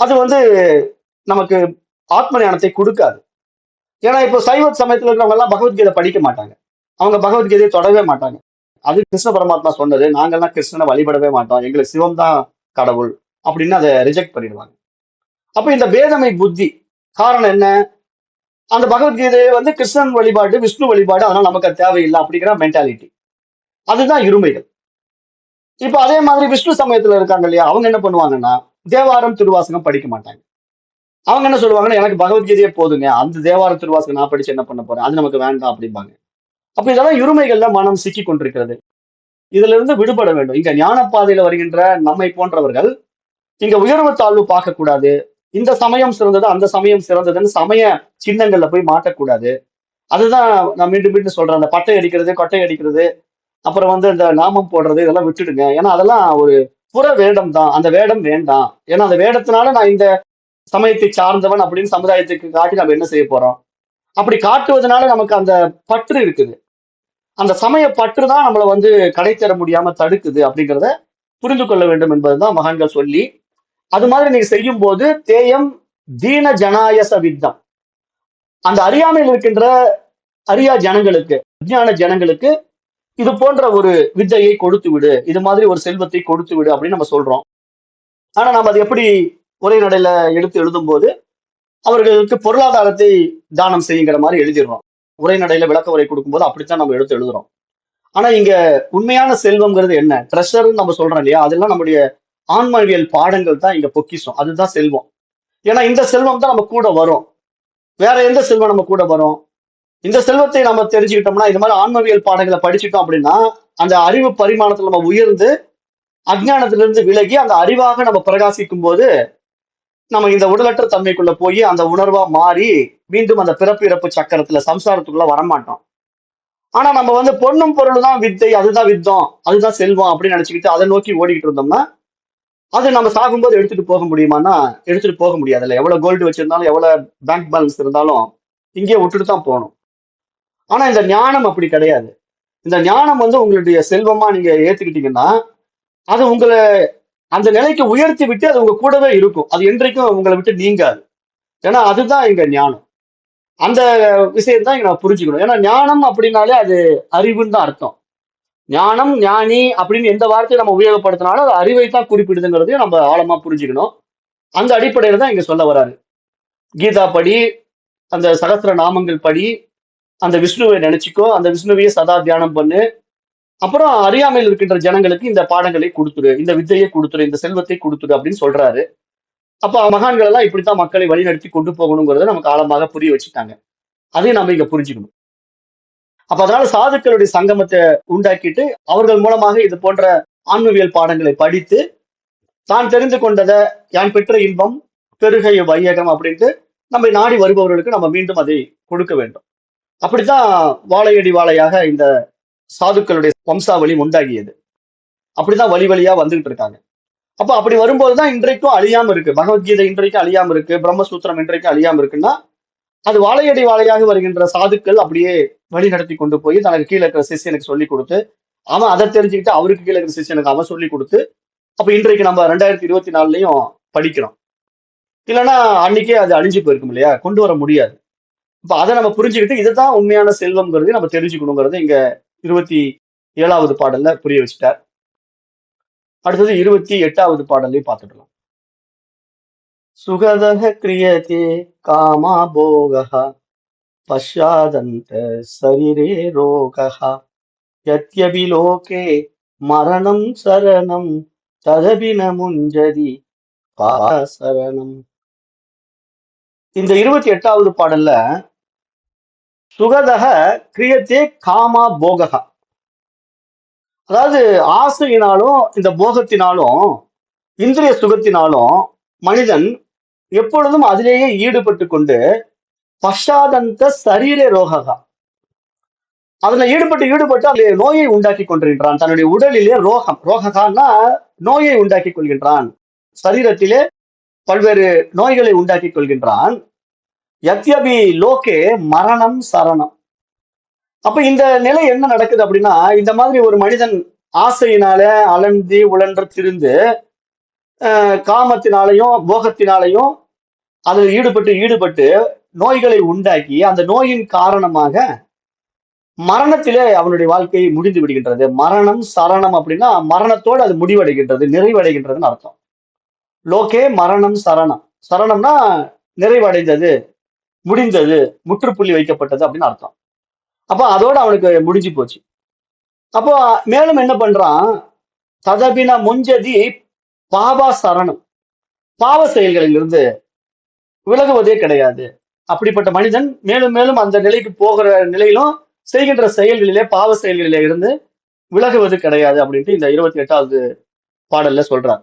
அது வந்து நமக்கு ஆத்ம ஞானத்தை கொடுக்காது. ஏன்னா இப்போ சைவ சமயத்துல இருக்கிறவங்க எல்லாம் பகவத்கீதை படிக்க மாட்டாங்க, அவங்க பகவத்கீதையை தொடவே மாட்டாங்க. அது கிருஷ்ண பரமாத்மா சொன்னது, நாங்கெல்லாம் கிருஷ்ணனை வழிபடவே மாட்டோம், எங்களுக்கு சிவம் தான் கடவுள் அப்படின்னு அதை ரிஜெக்ட் பண்ணிடுவாங்க. அப்ப இந்த பேதமை புத்தி காரணம் என்ன? அந்த பகவத்கீதையை வந்து கிருஷ்ணன் வழிபாடு, விஷ்ணு வழிபாடு, அதனால நமக்கு அது தேவையில்லை அப்படிங்கிற மென்டாலிட்டி. அதுதான் இருமைகள். இப்ப அதே மாதிரி விஷ்ணு சமயத்துல இருக்காங்க இல்லையா, அவங்க என்ன பண்ணுவாங்கன்னா தேவாரம் திருவாசகம் படிக்க மாட்டாங்க. அவங்க என்ன சொல்லுவாங்கன்னா, எனக்கு பகவத்கீதையே போதுங்க, அந்த தேவாரம் திருவாசகம் நான் படிச்சு என்ன பண்ண போறேன், அது நமக்கு வேண்டாம் அப்படிம்பாங்க. அப்ப இதெல்லாம் இருமைகள்ல மனம் சிக்கி கொண்டிருக்கிறது. இதுல இருந்து விடுபட வேண்டும். இங்க ஞான பாதையில வருகின்ற நம்மை போன்றவர்கள் இங்க உயர்வு தாழ்வு பார்க்க கூடாது, இந்த சமயம் சிறந்தது அந்த சமயம் சிறந்ததுன்னு சமய சின்னங்கள்ல போய் மாட்டக்கூடாது. அதுதான் நான் மீண்டும் மீண்டும் சொல்றேன், அந்த பட்டை அடிக்கிறது, கொட்டை அடிக்கிறது, அப்புறம் வந்து இந்த நாமம் போடுறது, இதெல்லாம் விட்டுடுங்க. ஏன்னா அதெல்லாம் ஒரு புற வேடம் தான், அந்த வேடம் வேண்டாம். ஏன்னா அந்த வேடத்தினால நான் இந்த சமயத்தை சார்ந்தவன் அப்படின்னு சமுதாயத்துக்கு காட்டி நம்ம என்ன செய்ய போறோம்? அப்படி காட்டுவதனால நமக்கு அந்த பற்று இருக்குது, அந்த சமய பற்று தான் நம்மளை வந்து கடை தர முடியாம தடுக்குது அப்படிங்கிறத புரிந்து கொள்ள வேண்டும் என்பதுதான் மகான்கள் சொல்லி, அது மாதிரி நீங்க செய்யும் போது தேயம் தீன ஜனாயச வித்தம், அந்த அறியாமையில் இருக்கின்ற அறியா ஜனங்களுக்கு, அஞ்ஞான ஜனங்களுக்கு இது போன்ற ஒரு வித்தையை கொடுத்து விடு, இது மாதிரி ஒரு செல்வத்தை கொடுத்து விடு அப்படின்னு நம்ம சொல்றோம். ஆனா நம்ம அது எப்படி உரை நடையில எடுத்து எழுதும் போது அவர்களுக்கு பொருளாதாரத்தை தானம் செய்யுங்கிற மாதிரி எழுதிடுறோம். உரைநடையில விளக்க உரை கொடுக்கும்போது அப்படித்தான் நம்ம எடுத்து எழுதுறோம். ஆனா இங்க உண்மையான செல்வம்ங்கிறது என்ன, ட்ரெஷர்ன்னு நம்ம சொல்றோம் இல்லையா, அதெல்லாம் நம்முடைய ஆன்மவியல் பாடங்கள் தான் இங்க பொக்கிஷம், அதுதான் செல்வம். ஏன்னா இந்த செல்வம் தான் நம்ம கூட வரும், வேற எந்த செல்வம் நம்ம கூட வரும்? இந்த செல்வத்தை நம்ம தெரிஞ்சுக்கிட்டோம்னா, இந்த மாதிரி ஆன்மவியல் பாடங்களை படிச்சுட்டோம் அப்படின்னா அந்த அறிவு பரிமாணத்துல நம்ம உயர்ந்து அஜ்ஞானத்திலிருந்து விலகி அந்த அறிவாக நம்ம பிரகாசிக்கும் போது நம்ம இந்த உடலற்ற தன்மைக்குள்ள போய் அந்த உணர்வா மாறி மீண்டும் அந்த பிறப்பு இறப்பு சக்கரத்துல சம்சாரத்துக்குள்ள வரமாட்டோம். ஆனா நம்ம வந்து பொண்ணும் பொருள் தான் வித்தை, அதுதான் வித்தம், அதுதான் செல்வம் அப்படின்னு நினைச்சுக்கிட்டு அதை நோக்கி ஓடிக்கிட்டு இருந்தோம்னா அது நம்ம சாகும்போது எடுத்துட்டு போக முடியுமான்னா எடுத்துட்டு போக முடியாதுல்ல. எவ்வளவு கோல்டு வச்சிருந்தாலும் எவ்வளவு பேங்க் பேலன்ஸ் இருந்தாலும் இங்கே விட்டுட்டு தான் போகணும். ஆனா இந்த ஞானம் அப்படி கிடையாது. இந்த ஞானம் வந்து உங்களுடைய செல்வமா நீங்க ஏத்துக்கிட்டீங்கன்னா அது உங்களை அந்த நிலைக்கு உயர்த்தி விட்டு அது உங்க கூடவே இருக்கும். அது என்றைக்கும் உங்களை விட்டு நீங்காது. ஏன்னா அதுதான் இங்க ஞானம். அந்த விஷயம் தான் இங்க நம்ம புரிஞ்சுக்கணும். ஏன்னா ஞானம் அப்படின்னாலே அது அறிவுன்னு தான் அர்த்தம். ஞானம், ஞானி அப்படின்னு எந்த வார்த்தையை நம்ம உபயோகப்படுத்தினாலும் அது அறிவை தான் குறிப்பிடுதுங்கிறதையும் நம்ம ஆழமா புரிஞ்சுக்கணும். அந்த அடிப்படையில தான் இங்க சொல்ல வராரு. கீதா படி, அந்த சகஸ்ர நாமங்கள் படி, அந்த விஷ்ணுவை நினைச்சுக்கோ, அந்த விஷ்ணுவையே சதா தியானம் பண்ணு. அப்புறம் அறியாமையில் இருக்கின்ற ஜனங்களுக்கு இந்த பாடங்களை கொடுத்துரு, இந்த வித்தையை கொடுத்துரு, இந்த செல்வத்தை கொடுத்துரு அப்படின்னு சொல்றாரு. அப்ப மகான்கள் எல்லாம் இப்படித்தான் மக்களை வழிநடத்தி கொண்டு போகணுங்கிறத நமக்கு ஆழமாக புரிய வச்சுட்டாங்க. அதையும் நம்ம இங்க புரிஞ்சுக்கணும். அப்ப அதனால சாதுக்களுடைய சங்கமத்தை உண்டாக்கிட்டு அவர்கள் மூலமாக இது போன்ற ஆன்மவியல் பாடங்களை படித்து தான் தெரிந்து கொண்டதை யான் பெற்ற இன்பம் பெருகை வையகம் அப்படின்ட்டு நம்ம நாடி வருபவர்களுக்கு நம்ம மீண்டும் அதை கொடுக்க வேண்டும். அப்படித்தான் வாழையடி வாழையாக இந்த சாதுக்களுடைய வம்சாவளி உண்டாகியது. அப்படிதான் வழி வழியா வந்துகிட்டு இருக்காங்க. அப்ப அப்படி வரும்போதுதான் இன்றைக்கும் அழியாம இருக்கு. பகவத்கீதை இன்றைக்கும் அழியாம இருக்கு, பிரம்மசூத்திரம் இன்றைக்கும் அழியாம இருக்குன்னா அது வாழையடி வாழையாக வருகின்ற சாதுக்கள் அப்படியே வழி நடத்தி கொண்டு போய் தனக்கு கீழே இருக்கிற சிஷியனுக்கு சொல்லி கொடுத்து அவன் அதை தெரிஞ்சுக்கிட்டு அவருக்கு கீழே இருக்கிற சிஷியனுக்கு அவன் சொல்லி கொடுத்து அப்ப இன்றைக்கு நம்ம 2024லயும் படிக்கிறோம். இல்லைன்னா அன்னைக்கே அது அழிஞ்சு போயிருக்கும் இல்லையா, கொண்டு வர முடியாது. இப்ப அதை நம்ம புரிஞ்சுக்கிட்டு இதுதான் உண்மையான செல்வம்ங்கிறது நம்ம தெரிஞ்சுக்கணுங்கிறது இங்க 27வது பாடல்ல புரிய வச்சுட்டார். அடுத்தது 28வது பாடல்லையும் பார்த்துடலாம். சுகதக கிரியதே காமா போகஹ பஷ்யாதந்த சரீரே ரோகஹ யத்யபி லோகே மரணம் சரணம் ததபி ந முஞ்சதி பாசரணம். இந்த 28வது பாடல்ல சுகதக கிரியத்தே காமா போகஹா, அதாவது ஆசையினாலும் இந்த போகத்தினாலும் இந்திரிய சுகத்தினாலும் மனிதன் எப்பொழுதும் அதிலேயே ஈடுபட்டு கொண்டு பஷாதந்த சரீர ரோகா, அதுல ஈடுபட்டு அதிலே நோயை உண்டாக்கி கொண்டிருக்கின்றான். தன்னுடைய உடலிலே ரோககான்னா நோயை உண்டாக்கி கொள்கின்றான், சரீரத்திலே பல்வேறு நோய்களை உண்டாக்கி கொள்கின்றான். யத்யபி லோகே மரணம் சரணம். அப்ப இந்த நிலை என்ன நடக்குது அப்படின்னா, இந்த மாதிரி ஒரு மனிதன் ஆசையினால அலர்ந்து உழன்று திரிந்து காமத்தினாலையும் போகத்தினாலையும் அதில் ஈடுபட்டு நோய்களை உண்டாக்கி அந்த நோயின் காரணமாக மரணத்திலே அவனுடைய வாழ்க்கை முடிந்து விடுகின்றது. மரணம் சரணம் அப்படின்னா மரணத்தோடு அது முடிவடைகின்றது, நிறைவடைகின்றதுன்னு அர்த்தம். லோகே மரணம் சரணம். சரணம்னா நிறைவடைந்தது, முடிந்தது, முற்றுப்புள்ளி வைக்கப்பட்டது அப்படின்னு அர்த்தம். அப்ப அதோட அவனுக்கு முடிஞ்சு போச்சு. அப்போ மேலும் என்ன பண்றான், ததபின முஞ்சதி பாபா சரணம், பாவ செயல்களிலிருந்து விலகுவதே கிடையாது. அப்படிப்பட்ட மனிதன் மேலும் மேலும் அந்த நிலைக்கு போகிற நிலையிலும் செய்கின்ற செயல்களிலே பாவ செயல்களிலே இருந்து விலகுவது கிடையாது அப்படின்ட்டு இந்த 28வது பாடல்ல சொல்றார்.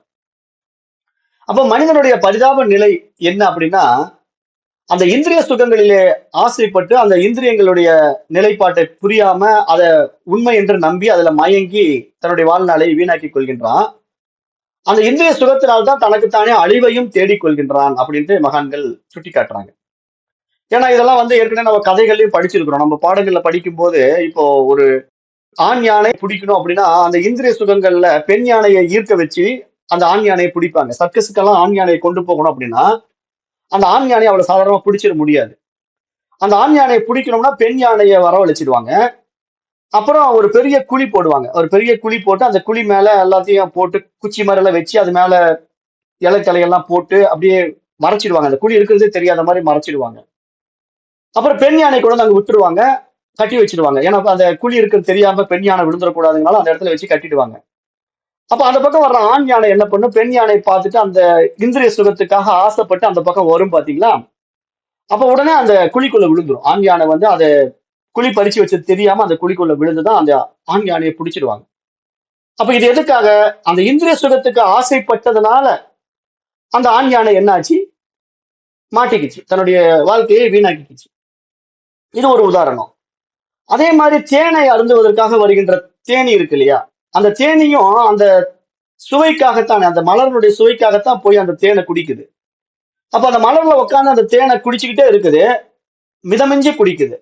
அப்ப மனிதனுடைய பரிதாப நிலை என்ன அப்படின்னா, அந்த இந்திரிய சுகங்களிலே ஆசைப்பட்டு அந்த இந்திரியங்களுடைய நிலைப்பாட்டை புரியாம அதை உண்மை என்று நம்பி அதுல மயங்கி தன்னுடைய வாழ்நாளை வீணாக்கி கொள்கின்றான். அந்த இந்திரிய சுகத்தினால்தான் தனக்குத்தானே அழிவையும் தேடிக்கொள்கின்றான் அப்படின்ட்டு மகான்கள் சுட்டி காட்டுறாங்க. ஏன்னா இதெல்லாம் வந்து ஏற்கனவே நம்ம கதைகள்லயும் படிச்சிருக்கிறோம். நம்ம பாடங்கள்ல படிக்கும் போது இப்போ ஒரு ஆண் யானை பிடிக்கணும் அப்படின்னா அந்த இந்திரிய சுகங்கள்ல பெண் யானையை ஈர்க்க வச்சு அந்த ஆண் யானையை பிடிப்பாங்க. சர்க்கஸுக்கெல்லாம் ஆண் யானையை கொண்டு போகணும் அப்படின்னா அந்த ஆண் யானையை அவ்வளவு சாதாரணமா பிடிச்சிட முடியாது. அந்த ஆண் யானையை பிடிக்கணும்னா பெண் யானையை வரவழைச்சிடுவாங்க. அப்புறம் ஒரு பெரிய குழி போடுவாங்க. ஒரு பெரிய குழி போட்டு அந்த குழி மேல எல்லாத்தையும் போட்டு குச்சி மாதிரி எல்லாம் வச்சு அது மேல இலை தலையெல்லாம் போட்டு அப்படியே மறைச்சிடுவாங்க. அந்த குழி இருக்கிறதே தெரியாத மாதிரி மறைச்சிடுவாங்க. அப்புறம் பெண் யானை கூட அங்க விட்டுருவாங்க, கட்டி வச்சிடுவாங்க. ஏன்னா அந்த குழி இருக்கிறது தெரியாம பெண் யானை விழுந்துடக்கூடாதுனால அந்த இடத்துல வச்சு கட்டிடுவாங்க. அப்ப அந்த பக்கம் வர்ற ஆண் யானை என்ன பண்ணும், பெண் யானை பார்த்துட்டு அந்த இந்திரிய சுகத்துக்காக ஆசைப்பட்டு அந்த பக்கம் வரும் பாத்தீங்களா, அப்ப உடனே அந்த குழிக்குள்ள விழுந்துரும். ஆண் யானை வந்து அதை குழி பறிச்சு வச்சது தெரியாம அந்த குழிக்குள்ள விழுந்துதான் அந்த ஆண் யானையை பிடிச்சிடுவாங்க. அப்ப இது எதுக்காக, அந்த இந்திரிய சுகத்துக்கு ஆசைப்பட்டதுனால அந்த ஆண் யானை என்ன ஆச்சு, மாட்டிக்கிச்சு, தன்னுடைய வாழ்க்கையை வீணாக்கிச்சு. இது ஒரு உதாரணம். அதே மாதிரி தேனை அருந்துவதற்காக வருகின்ற தேனி இருக்கு இல்லையா, அந்த தேனியும் அந்த சுவைக்காகத்தானே, அந்த மலர்களுடைய சுவைக்காகத்தான் போய் அந்த தேனை குடிக்குது. அப்ப அந்த மலர்ல உட்கார்ந்து அந்த தேனை குடிச்சுக்கிட்டே இருக்குது, மிதமிஞ்சி குடிக்குது.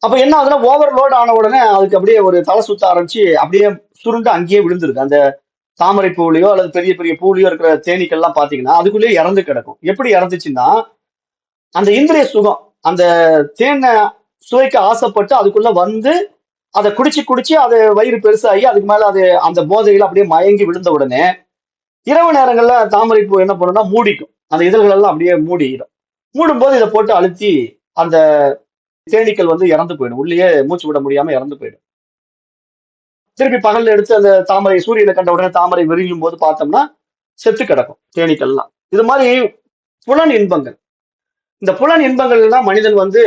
அப்ப என்ன ஆகுதுன்னா, ஓவர்லோட் ஆன உடனே அதுக்கு அப்படியே ஒரு தலை சுத்த ஆரம்பிச்சு அப்படியே சுருண்டு அங்கேயே விழுந்துருது. அந்த தாமரை பூவுலயோ அல்லது பெரிய பெரிய பூவுலயோ இருக்கிற தேனீக்கள்லாம் பாத்தீங்கன்னா அதுக்குள்ளேயே இறந்து கிடக்கும். எப்படி இறந்துச்சுன்னா, அந்த இந்திரிய சுகம், அந்த தேனை சுவைக்க ஆசைப்பட்டு அதுக்குள்ள வந்து அதை குடிச்சு குடிச்சு அது வயிறு பெருசாகி அதுக்கு மேல அது அந்த போதையில அப்படியே மயங்கி விழுந்த உடனே இரவு நேரங்கள்ல தாமரை பூ என்ன பண்ணும்னா மூடிக்கும். அந்த இதழ்கள் எல்லாம் அப்படியே மூடிடும். மூடும்போது இதை போட்டு அழுத்தி அந்த தேனீக்கள் வந்து இறந்து போயிடும். உள்ளேயே மூச்சு விட முடியாம இறந்து போயிடும். திருப்பி பகல்ல எடுத்து அந்த தாமரை சூரியனை கண்ட உடனே தாமரை விரியும் போது பார்த்தோம்னா செத்து கிடக்கும் தேனீக்கள்லாம். இது மாதிரி புலன் இன்பங்கள். இந்த புலன் இன்பங்கள் தான் மனிதன் வந்து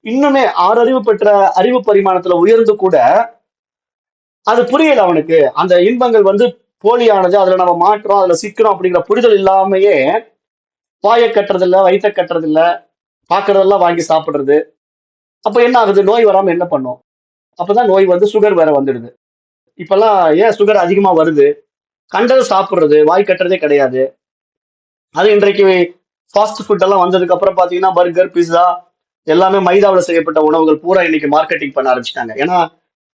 இன்னுமே ஆறறிவு பெற்ற அறிவு பரிமாணத்துல உயர்ந்து கூட அது புரியல அவனுக்கு. அந்த இன்பங்கள் வந்து போலியானது, அதுல நம்ம மாற்றோம், அதுல சிக்கிறோம் அப்படிங்கிற புரிதல் இல்லாமையே வாயை கட்டுறது இல்ல, வயிற்ற கட்டுறது இல்ல, பாக்குறதெல்லாம் வாங்கி சாப்பிடுறது. அப்ப என்ன ஆகுது? நோய் வராம என்ன பண்ணும்? அப்பதான் நோய் வந்து சுகர் வேற வந்துடுது. இப்பெல்லாம் ஏன் சுகர் அதிகமா வருது? கண்டதை சாப்பிடுறது, வாய் கட்டுறதே கிடையாது. அது இன்றைக்கு ஃபாஸ்ட் ஃபுட் எல்லாம் வந்ததுக்கு அப்புறம் பாத்தீங்கன்னா பர்கர், பிஸா எல்லாமே மைதாவில் செய்யப்பட்ட உணவுகள் பூரா இன்னைக்கு மார்க்கெட்டிங் பண்ண ஆரம்பிச்சிட்டாங்க. ஏன்னா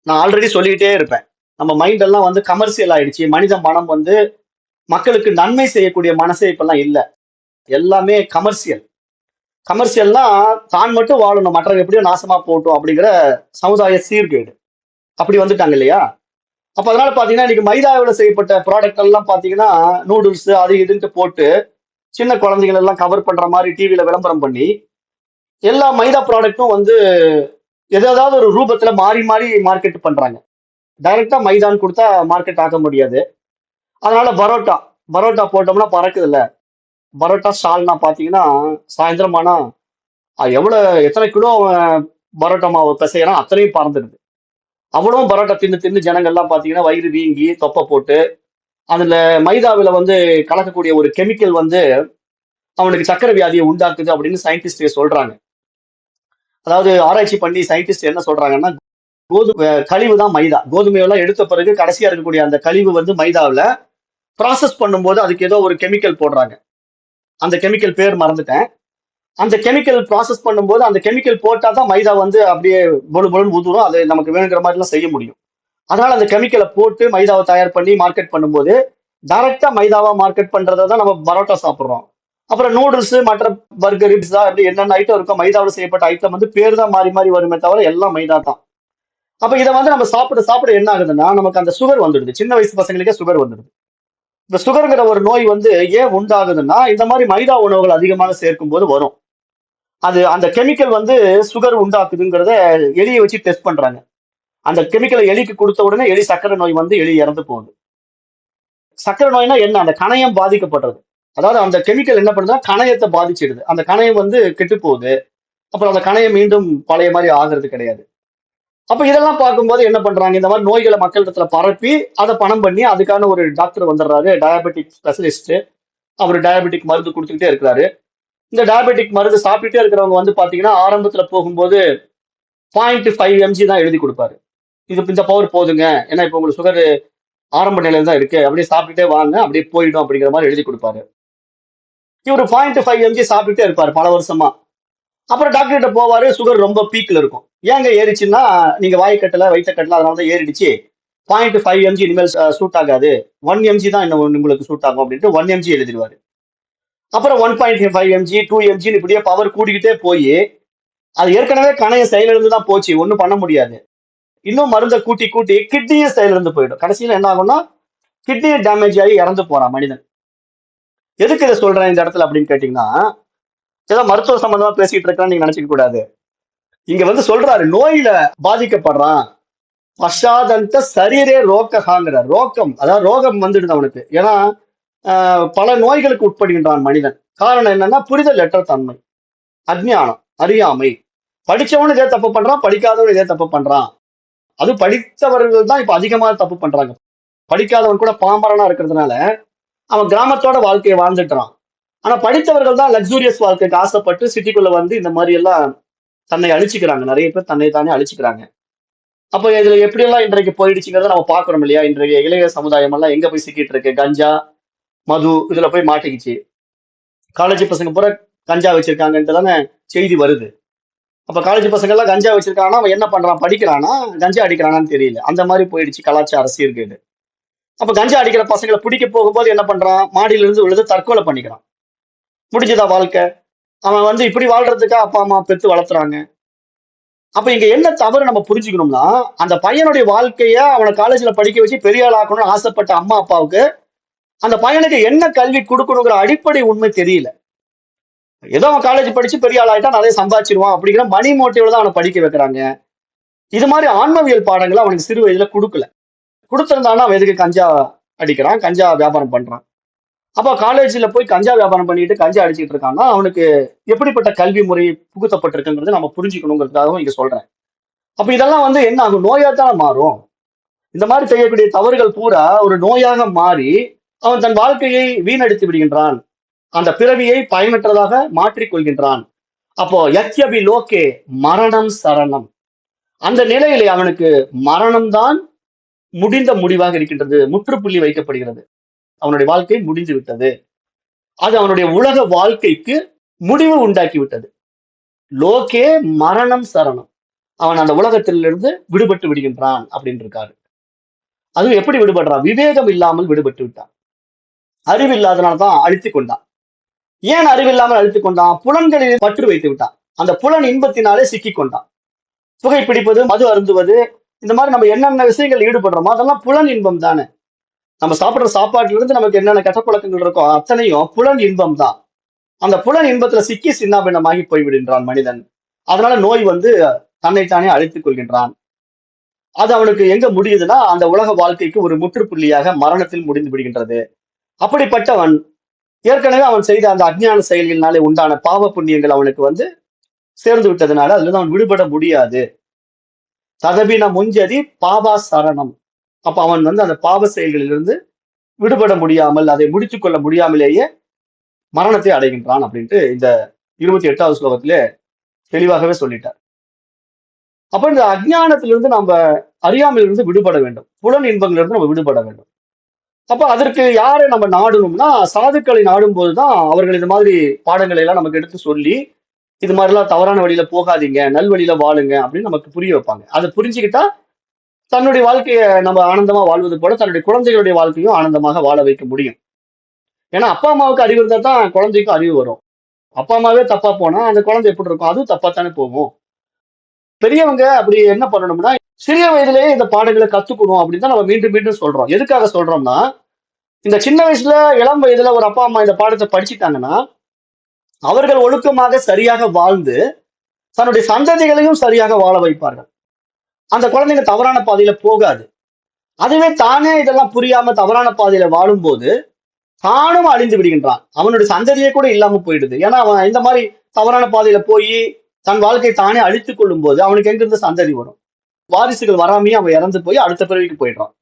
நான் ஆல்ரெடி சொல்லிக்கிட்டே இருப்பேன், நம்ம மைண்ட் எல்லாம் வந்து கமர்சியல் ஆயிடுச்சு. மனித மனம் வந்து மக்களுக்கு நன்மை செய்யக்கூடிய மனசே இப்பெல்லாம் இல்ல. எல்லாமே கமர்சியல். கமர்சியல்னா தான் மட்டும் வாழணும், மற்றவங்க எப்படியோ நாசமா போட்டும் அப்படிங்கிற சமுதாய சீர்கேடு. அப்படி வந்துட்டாங்க இல்லையா? அப்ப அதனால பாத்தீங்கன்னா இன்னைக்கு மைதாவில் செய்யப்பட்ட ப்ராடக்ட் எல்லாம் பாத்தீங்கன்னா நூடுல்ஸ் அது இதுன்ட்டு போட்டு சின்ன குழந்தைகள் எல்லாம் கவர் பண்ற மாதிரி டிவியில விளம்பரம் பண்ணி எல்லா மைதா ப்ராடக்ட்டும் வந்து ஏதாவது ஒரு ரூபத்துல மாறி மாறி மார்க்கெட் பண்றாங்க. டைரக்டா மைதான்னு கொடுத்தா மார்க்கெட் ஆக்க முடியாது. அதனால பரோட்டா பரோட்டா போட்டோம்னா பறக்குது இல்ல. பரோட்டா ஸ்டால்னா பாத்தீங்கன்னா சாயந்தரம் ஆனா எவ்வளவு எத்தனை கிலோ பரோட்டா மாவு பிசையறான் அத்தனையும் பறந்துடுது. அவ்வளவும் பரோட்டா தின்னு தின்னு ஜனங்கள்லாம் பாத்தீங்கன்னா வயிறு வீங்கி தொப்பை போட்டு அதுல மைதாவில வந்து கலக்கக்கூடிய ஒரு கெமிக்கல் வந்து அவனுக்கு சக்கரை வியாதியை உண்டாக்குது அப்படின்னு சயின்டிஸ்ட் சொல்றாங்க. அதாவது ஆராய்ச்சி பண்ணி சயின்டிஸ்ட் என்ன சொல்றாங்கன்னா, கோதுமை கழிவு தான் மைதா. கோதுமையெல்லாம் எடுத்த பிறகு கடைசியா இருக்கக்கூடிய அந்த கழிவு வந்து மைதாவில் ப்ராசஸ் பண்ணும்போது அதுக்கு ஏதோ ஒரு கெமிக்கல் போடுறாங்க. அந்த கெமிக்கல் பேர் மறந்துட்டேன். அந்த கெமிக்கல் ப்ராசஸ் பண்ணும்போது அந்த கெமிக்கல் போட்டா தான் மைதா வந்து அப்படியே பொழு பொழுன்னு ஊதுரும். அது நமக்கு வேணுங்கிற மாதிரிலாம் செய்ய முடியும். அதனால அந்த கெமிக்கலை போட்டு மைதாவை தயார் பண்ணி மார்க்கெட் பண்ணும்போது டைரக்டா மைதாவா மார்க்கெட் பண்றதை தான் நம்ம பரோட்டா சாப்பிடுறோம். அப்புறம் நூடுல்ஸ், மற்ற பர்கர், பிஸா அப்படி என்னென்ன ஐட்டம் இருக்கோ மைதாவில் செய்யப்பட்ட ஐட்டம் வந்து பேர் தான் மாறி மாறி வருமே தவிர எல்லாம் மைதா தான். அப்ப இதை வந்து நம்ம சாப்பிட சாப்பிட என்ன ஆகுதுன்னா நமக்கு அந்த சுகர் வந்துடுது. சின்ன வயசு பசங்களுக்கே சுகர் வந்துடுது. இந்த சுகர்ங்கிற ஒரு நோய் வந்து ஏன் உண்டாகுதுன்னா இந்த மாதிரி மைதா உணவுகள் அதிகமாக சேர்க்கும் போது வரும். அது அந்த கெமிக்கல் வந்து சுகர் உண்டாக்குதுங்கிறத எலியை வச்சு டெஸ்ட் பண்றாங்க. அந்த கெமிக்கலை எலிக்கு கொடுத்த உடனே எலி சக்கரை நோய் வந்து எலி இறந்து போகுது. சக்கரை நோய்னா என்ன? அந்த கணையம் பாதிக்கப்படுறது. அதாவது அந்த கெமிக்கல் என்ன பண்ணுதுன்னா கணையத்தை பாதிச்சிடுது. அந்த கணையம் வந்து கெட்டு போகுது. அப்புறம் அந்த கணையம் மீண்டும் பழைய மாதிரி ஆகிறது கிடையாது. அப்ப இதெல்லாம் பார்க்கும்போது என்ன பண்றாங்க? இந்த மாதிரி நோய்களை மக்களிடத்துல பரப்பி அதை பணம் பண்ணி அதுக்கான ஒரு டாக்டர் வந்துடுறாரு, டயபெட்டிக் ஸ்பெஷலிஸ்ட். அவர் டயபெட்டிக் மருந்து கொடுத்துக்கிட்டே இருக்கிறாரு. இந்த டயபெட்டிக் மருந்து சாப்பிட்டுட்டே இருக்கிறவங்க வந்து பாத்தீங்கன்னா ஆரம்பத்துல போகும்போது 0.5 mg தான் எழுதி கொடுப்பாரு. இது இந்த பவர் போதுங்க, ஏன்னா இப்ப உங்களுக்கு சுகர் ஆரம்ப நிலையில தான் இருக்கு, அப்படியே சாப்பிட்டுட்டே வாங்க அப்படியே போயிடும் அப்படிங்கிற மாதிரி எழுதி கொடுப்பாரு. இவர் 0.5 mg சாப்பிட்டுட்டே இருப்பாரு பல வருஷமா. அப்புறம் டாக்டர் கிட்ட போவாரு, சுகர் ரொம்ப பீக்ல இருக்கும். ஏங்க ஏறிச்சுன்னா நீங்க வாய் கட்டல வயிற்ற கட்டல அதனாலதான் ஏறிடுச்சு. 0.5 mg இனிமேல் சூட் ஆகாது, 1 mg தான் இன்னும் உங்களுக்கு சூட் ஆகும் அப்படின்ட்டு 1 mg எழுதிடுவாரு. அப்புறம் 1.5 mg 2 mg இப்படியே பவர் கூடிக்கிட்டே போய் அது ஏற்கனவே கணைய செயலிழந்து தான் போச்சு, ஒண்ணும் பண்ண முடியாது. இன்னும் மருந்தை கூட்டி கூட்டி கிட்னியும் செயலிழந்து போயிடும். கடைசியில என்ன ஆகும்னா கிட்னியும் டேமேஜ் ஆகி இறந்து போறான் மனிதன். எதுக்கு இதை சொல்றேன் இந்த இடத்துல அப்படின்னு கேட்டீங்கன்னா, ஏதோ மருத்துவ சம்பந்தமா பேசிட்டு இருக்கான்னு நீங்க நினைச்சுக்க கூடாது. இங்க வந்து சொல்றாரு நோயில பாதிக்கப்படுறான், பஷாதந்த சரீரே ரோக்கஹாங்கிறார். ரோக்கம் அதாவது ரோகம் வந்துடுது அவனுக்கு. ஏன்னா பல நோய்களுக்கு உட்படுகின்றான் மனிதன். காரணம் என்னன்னா புரிதலற்ற தன்மை, அஜ்ஞானம், அறியாமை. படிச்சவனு இதே தப்பு பண்றான், படிக்காதவன் இதே தப்பு பண்றான். அது படித்தவர்கள் தான் இப்ப அதிகமா தப்பு பண்றாங்க. படிக்காதவன் கூட பாமரனா இருக்கிறதுனால அவன் கிராமத்தோட வாழ்க்கையை வாழ்ந்துட்டான். ஆனா படித்தவர்கள் தான் லக்ஸூரியஸ் வாழ்க்கைக்கு ஆசைப்பட்டு சிட்டிக்குள்ள வந்து இந்த மாதிரி எல்லாம் தன்னை அழிச்சுக்கிறாங்க. நிறைய பேர் தன்னை தானே அழிச்சுக்கிறாங்க. அப்ப இதுல எப்படியெல்லாம் இன்றைக்கு போயிடுச்சுங்கிறத நம்ம பார்க்கிறோம் இல்லையா? இன்றைய இளைய சமுதாயம் எல்லாம் எங்க போய் சிக்கிட்டு இருக்கு? கஞ்சா, மது இதுல போய் மாட்டிக்கிச்சு. காலேஜ் பசங்க பூரா கஞ்சா வச்சிருக்காங்கன்ட்டு தானே செய்தி வருது. அப்ப காலேஜ் பசங்க எல்லாம் கஞ்சா வச்சிருக்காங்கன்னா அவன் என்ன பண்றான்? படிக்கிறானா? கஞ்சா அடிக்கிறானான்னு தெரியல. அந்த மாதிரி போயிடுச்சு கலாச்சார சீர்கேடு. அப்ப கஞ்சா அடிக்கிற பசங்களை பிடிக்க போகும்போது என்ன பண்றான்? மாடியில இருந்து விழுந்து தற்கொலை பண்ணிக்கிறான். முடிஞ்சதா வாழ்க்கை? அவன் வந்து இப்படி வாழ்றதுக்கா அப்பா அம்மா பெத்து வளர்த்துறாங்க. அப்ப இங்க என்ன தவறு நம்ம புரிஞ்சுக்கணும்னா, அந்த பையனுடைய வாழ்க்கைய அவனை காலேஜ்ல படிக்க வச்சு பெரிய ஆள் ஆக்கணும்னு ஆசைப்பட்ட அம்மா அப்பாவுக்கு அந்த பையனுக்கு என்ன கல்வி கொடுக்கணுங்கிற அடிப்படை உண்மை தெரியல. ஏதோ அவன் காலேஜ் படிச்சு பெரிய ஆள் ஆயிட்டா நிறைய சம்பாதிச்சிருவான் அப்படிங்கிற மணி மோட்டிவ்ல தான் அவனை படிக்க வைக்கிறாங்க. இது மாதிரி ஆன்மவியல் பாடங்களை அவனுக்கு சிறு வயதுல கொடுக்கல. கொடுத்திருந்தானா அவன் எதுக்கு கஞ்சா அடிக்கிறான், கஞ்சா வியாபாரம் பண்றான். அப்ப காலேஜ்ல போய் கஞ்சா வியாபாரம் பண்ணிட்டு கஞ்சா அடிச்சிட்டு இருக்கான்னா அவனுக்கு எப்படிப்பட்ட கல்வி முறை புகுத்தப்பட்டிருக்குங்கிறது நம்ம புரிஞ்சுக்கணுங்கிறதுக்காகவும் இங்க சொல்றேன். அப்ப இதெல்லாம் வந்து என்ன ஆகும்? நோயா தான் மாறும். இந்த மாதிரி செய்யக்கூடிய தவறுகள் பூரா ஒரு நோயாக மாறி அவன் தன் வாழ்க்கையை வீணடித்து விடுகின்றான். அந்த பிறவியை பயனற்றதாக மாற்றிக் கொள்கின்றான். அப்போ யத்யபி லோகே மரணம் சரணம். அந்த நிலையிலே அவனுக்கு மரணம்தான் முடிந்த முடிவாக இருக்கின்றது. முற்றுப்புள்ளி வைக்கப்படுகிறது. அவனுடைய வாழ்க்கை முடிந்து விட்டது. அது அவனுடைய உலக வாழ்க்கைக்கு முடிவு உண்டாக்கி விட்டது. லோகே மரணம் சரணம். அவன் அந்த உலகத்திலிருந்து விடுபட்டு விடுகின்றான் அப்படின்னு இருக்காரு. அதுவும் எப்படி விடுபடுறான்? விவேகம் இல்லாமல் விடுபட்டு விட்டான். அறிவு இல்லாதனால்தான் அழித்துக் கொண்டான். ஏன் அறிவில்லாமல் அழித்துக் கொண்டான்? புலன்களில் பற்று வைத்து விட்டான். அந்த புலன் இன்பத்தினாலே சிக்கிக் கொண்டான். புகைப்பிடிப்பது, மது அருந்துவது, இந்த மாதிரி நம்ம என்னென்ன விஷயங்கள் ஈடுபடுறோமோ அதெல்லாம் புலன் இன்பம் தானே. நம்ம சாப்பிடுற சாப்பாட்டுல இருந்து நமக்கு என்னென்ன கெட்ட பழக்கங்கள் இருக்கோ அத்தனையும் புலன் இன்பம் தான். அந்த புலன் இன்பத்துல சிக்கி சின்னாபின்னமாகி போய்விடுகின்றான் மனிதன். அதனால நோய் வந்து தன்னைத்தானே அழித்துக் கொள்கின்றான். அது அவனுக்கு எங்க முடியுதுன்னா அந்த உலக வாழ்க்கைக்கு ஒரு முற்றுப்புள்ளியாக மரணத்தில் முடிந்து விடுகின்றது. அப்படிப்பட்டவன் ஏற்கனவே அவன் செய்த அந்த அஞ்ஞான செயல்களினாலே உண்டான பாவ புண்ணியங்கள் அவனுக்கு வந்து சேர்ந்து விட்டதுனால அதுல இருந்து அவன் விடுபட முடியாது. ததபின முஞ்சதி பாபா சரணம். அப்ப அவன் வந்து அந்த பாவ செயல்களிலிருந்து விடுபட முடியாமல் அதை முடித்துக் கொள்ள முடியாமலேயே மரணத்தை அடைகின்றான் அப்படின்ட்டு இந்த 28வது ஸ்லோகத்திலே தெளிவாகவே சொல்லிட்டார். அப்ப இந்த அஞ்ஞானத்திலிருந்து நம்ம அறியாமையிலிருந்து விடுபட வேண்டும். புலன் இன்பங்களிலிருந்து நம்ம விடுபட வேண்டும். அப்ப அதற்கு யாரை நம்ம நாடணும்னா சாதுக்களை நாடும் போதுதான் அவர்கள் இந்த மாதிரி பாடங்களை எல்லாம் நமக்கு எடுத்து சொல்லி இது மாதிரிலாம் தவறான வழியில போகாதீங்க, நல்வழியில வாழுங்க அப்படின்னு நமக்கு புரிய வைப்பாங்க. அதை புரிஞ்சுக்கிட்டா தன்னுடைய வாழ்க்கையை நம்ம ஆனந்தமா வாழ்வது போல தன்னுடைய குழந்தைகளுடைய வாழ்க்கையும் ஆனந்தமாக வாழ வைக்க முடியும். ஏன்னா அப்பா அம்மாவுக்கு அறிவு இருந்தா தான் குழந்தைக்கும் அறிவு வரும். அப்பா அம்மாவே தப்பா போனா அந்த குழந்தை எப்படி இருக்கும்? அதுவும் தப்பா தானே போகும். பெரியவங்க அப்படி என்ன பண்ணணும்னா சிறிய வயதிலேயே இந்த பாடங்களை கத்துக்கணும் அப்படின்னு தான் நம்ம மீண்டும் மீண்டும் சொல்றோம். எதுக்காக சொல்றோம்னா இந்த சின்ன வயசுல இளம் வயதுல ஒரு அப்பா அம்மா இந்த பாடத்தை படிச்சுட்டாங்கன்னா அவர்கள் ஒழுக்கமாக சரியாக வாழ்ந்து தன்னுடைய சந்ததிகளையும் சரியாக வாழ வைப்பார்கள். அந்த குழந்தைங்க தவறான பாதையில போகாது. அதுவே தானே இதெல்லாம் புரியாம தவறான பாதையில வாழும்போது தானும் அழிந்து விடுகின்றான். அவனுடைய சந்ததியே கூட இல்லாம போயிடுது. ஏன்னா அவன் இந்த மாதிரி தவறான பாதையில போய் தன் வாழ்க்கையை தானே அழித்துக் கொள்ளும் போது அவனுக்கு எங்கிருந்து சந்ததி வரும்? வாரிசுகள் வராமையே அவன் இறந்து போய் அடுத்த பிறவிக்கு போயிடுறான்.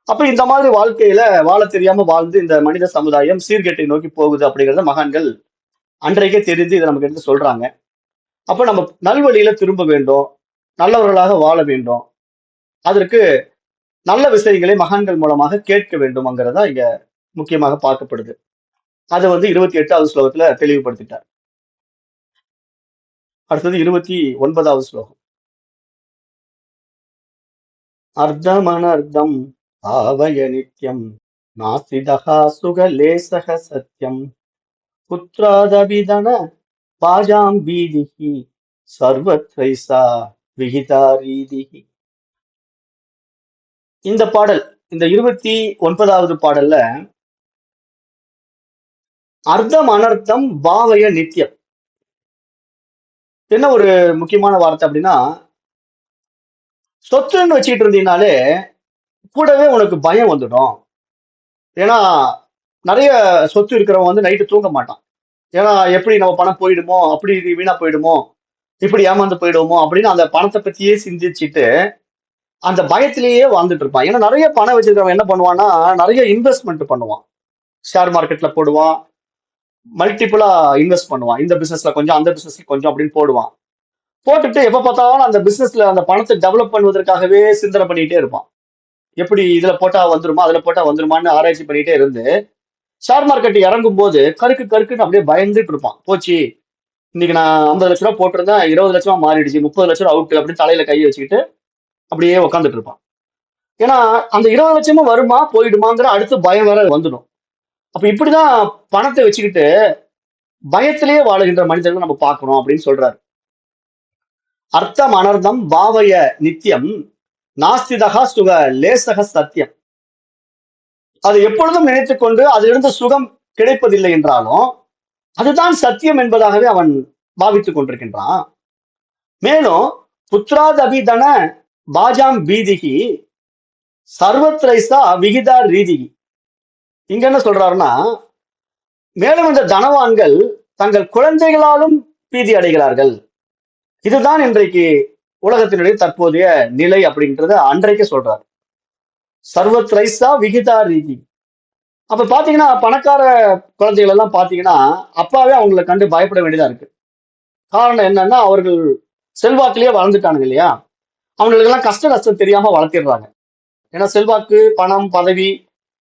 அப்ப இந்த மாதிரி வாழ்க்கையில வாழ தெரியாம வாழ்ந்து இந்த மனித சமுதாயம் சீர்கேட்டை நோக்கி போகுது அப்படிங்கறத மகான்கள் அன்றைக்கே தெரிந்து இதை நமக்கு எடுத்து சொல்றாங்க. அப்ப நம்ம நல்வழியில திரும்ப வேண்டும், நல்லவர்களாக வாழ வேண்டும். அதற்கு நல்ல விஷயங்களை மகான்கள் மூலமாக கேட்க வேண்டும்ங்கிறதா இங்க முக்கியமாக பார்க்கப்படுது. அது வந்து 28வது ஸ்லோகத்துல தெளிவுபடுத்திட்டார். அடுத்தது 29வது ஸ்லோகம். அர்த்தமனர்த்தம் ஆவய நித்யம் நாஸ்திதஹா சுகலேசஹ சத்யம் புத்ராதபிதன பாஜாம் பீதிஹி சர்வத்ரைசா விகிதாரீதிஹி. இந்த பாடல் இந்த 29வது பாடல்ல அர்த்தம் அனர்த்தம் பாவய நித்தியம் என்ன ஒரு முக்கியமான வார்த்தை அப்படின்னா சொத்துன்னு வச்சுக்கிட்டு இருந்தீங்கனாலே கூடவே உனக்கு பயம் வந்துடும். ஏன்னா நிறைய சொத்து இருக்கிறவன் வந்து நைட்டு தூங்க மாட்டான். ஏன்னா எப்படி நம்ம பணம் போயிடுமோ, அப்படி வீணா போயிடுமோ, இப்படி ஏமாந்து போயிடுவோமோ அப்படின்னு அந்த பணத்தை பத்தியே சிந்திச்சுட்டு அந்த பயத்திலேயே வாழ்ந்துட்டு இருப்பான். ஏன்னா நிறைய பணம் வச்சிருக்கிறவன் என்ன பண்ணுவான்னா நிறைய இன்வெஸ்ட்மெண்ட் பண்ணுவான். ஷேர் மார்க்கெட்ல போடுவான், மல்டிபிளா இன்வெஸ்ட் பண்ணுவான். இந்த பிசினஸ்ல கொஞ்சம் அந்த பிசினஸ்ல கொஞ்சம் அப்படின்னு போடுவான். போட்டுட்டு எப்ப பார்த்தாலும் அந்த பிசினஸ்ல அந்த பணத்தை டெவலப் பண்ணுவதற்காகவே சிந்தனை பண்ணிட்டே இருப்பான். எப்படி இதுல போட்டா வந்துருமா, அதுல போட்டா வந்துருமான்னு ஆராய்ச்சி பண்ணிட்டே இருந்து ஷேர் மார்க்கெட் இறங்கும் போது கருக்கு கருக்குன்னு அப்படியே பயந்துட்டு இருப்பான். போச்சு, இன்னைக்கு நான் 50 லட்சம் ரூபாய் போட்டிருந்தேன், 20 லட்சமா மாறிடுச்சு, 30 லட்சம் அவுட் அப்படின்னு தலையில கையை வச்சுக்கிட்டு அப்படியே உட்காந்துட்டு இருப்பான். ஏன்னா அந்த 20 லட்சமும் வருமா போயிடுமாங்கிற அடுத்து பயம் வேற வந்துடும். அப்ப இப்படிதான் பணத்தை வச்சுக்கிட்டு பயத்திலேயே வாழுகின்ற மனிதர்கள் நம்ம பார்க்கிறோம் அப்படின்னு சொல்றாரு. அர்த்தம் அனர்த்தம் பாவய நித்தியம் நாஸ்திதகா சுக லேசக சத்தியம். அது எப்பொழுதும் நினைத்துக் கொண்டு அதிலிருந்து சுகம் கிடைப்பதில்லை என்றாலும் அதுதான் சத்தியம் என்பதாகவே அவன் பாவித்துக் கொண்டிருக்கின்றான். மேலும் புத்திராதபிதன பாஜாம் பீதிகி சர்வத்ரைசா விகிதா ரீதிகி. இங்க என்ன சொல்றாருன்னா, மேலும் இந்த தனவான்கள் தங்கள் குழந்தைகளாலும் பீதி அடைகிறார்கள். இதுதான் இன்றைக்கு உலகத்தினுடைய தற்போதைய நிலை அப்படின்றத அன்றைக்கு சொல்றாரு. சர்வத்ரைசா விகிதா ரீதி. அப்ப பாத்தீங்கன்னா பணக்கார குழந்தைகள் எல்லாம் பாத்தீங்கன்னா அப்பாவே அவங்களை கண்டு பயப்பட வேண்டியதா இருக்கு. காரணம் என்னன்னா அவர்கள் செல்வாக்கிலேயே வளர்ந்துட்டானுங்க இல்லையா, அவங்களுக்கு எல்லாம் கஷ்ட நஷ்டம் தெரியாம வளர்த்திடுறாங்க. ஏன்னா செல்வாக்கு, பணம், பதவி,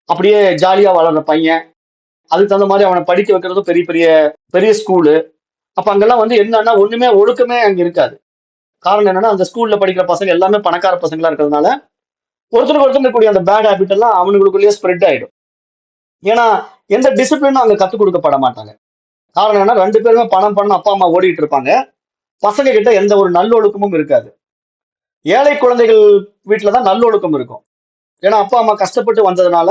அப்படியே ஜாலியா வளர்ற பையன், அதுக்கு தகுந்த மாதிரி அவனை படிக்க வைக்கிறதும் பெரிய பெரிய பெரிய ஸ்கூலு. அப்ப அங்கெல்லாம் என்னன்னா ஒண்ணுமே ஒழுக்கமே அங்க இருக்காது. காரணம் என்னன்னா அந்த ஸ்கூல்ல படிக்கிற பசங்க எல்லாமே பணக்கார பசங்களா இருக்கிறதுனால ஒருத்தருக்கு ஒருத்தர் கூடிய அந்த பேட் ஹேபிட் எல்லாம் அவனுங்களுக்குள்ளேயே ஸ்ப்ரெட் ஆயிடும். ஏன்னா எந்த டிசிப்ளினும் அங்க கத்துக் கொடுக்கப்பட மாட்டாங்க. காரணம் என்ன, 2 பேருமே பணம் பண்ண அப்பா அம்மா ஓடிட்டு இருப்பாங்க. பசங்க கிட்ட எந்த ஒரு நல்லொழுக்கமும் இருக்காது. ஏழை குழந்தைகள் வீட்டுலதான் நல்லொழுக்கம் இருக்கும். ஏன்னா அப்பா அம்மா கஷ்டப்பட்டு வந்ததுனால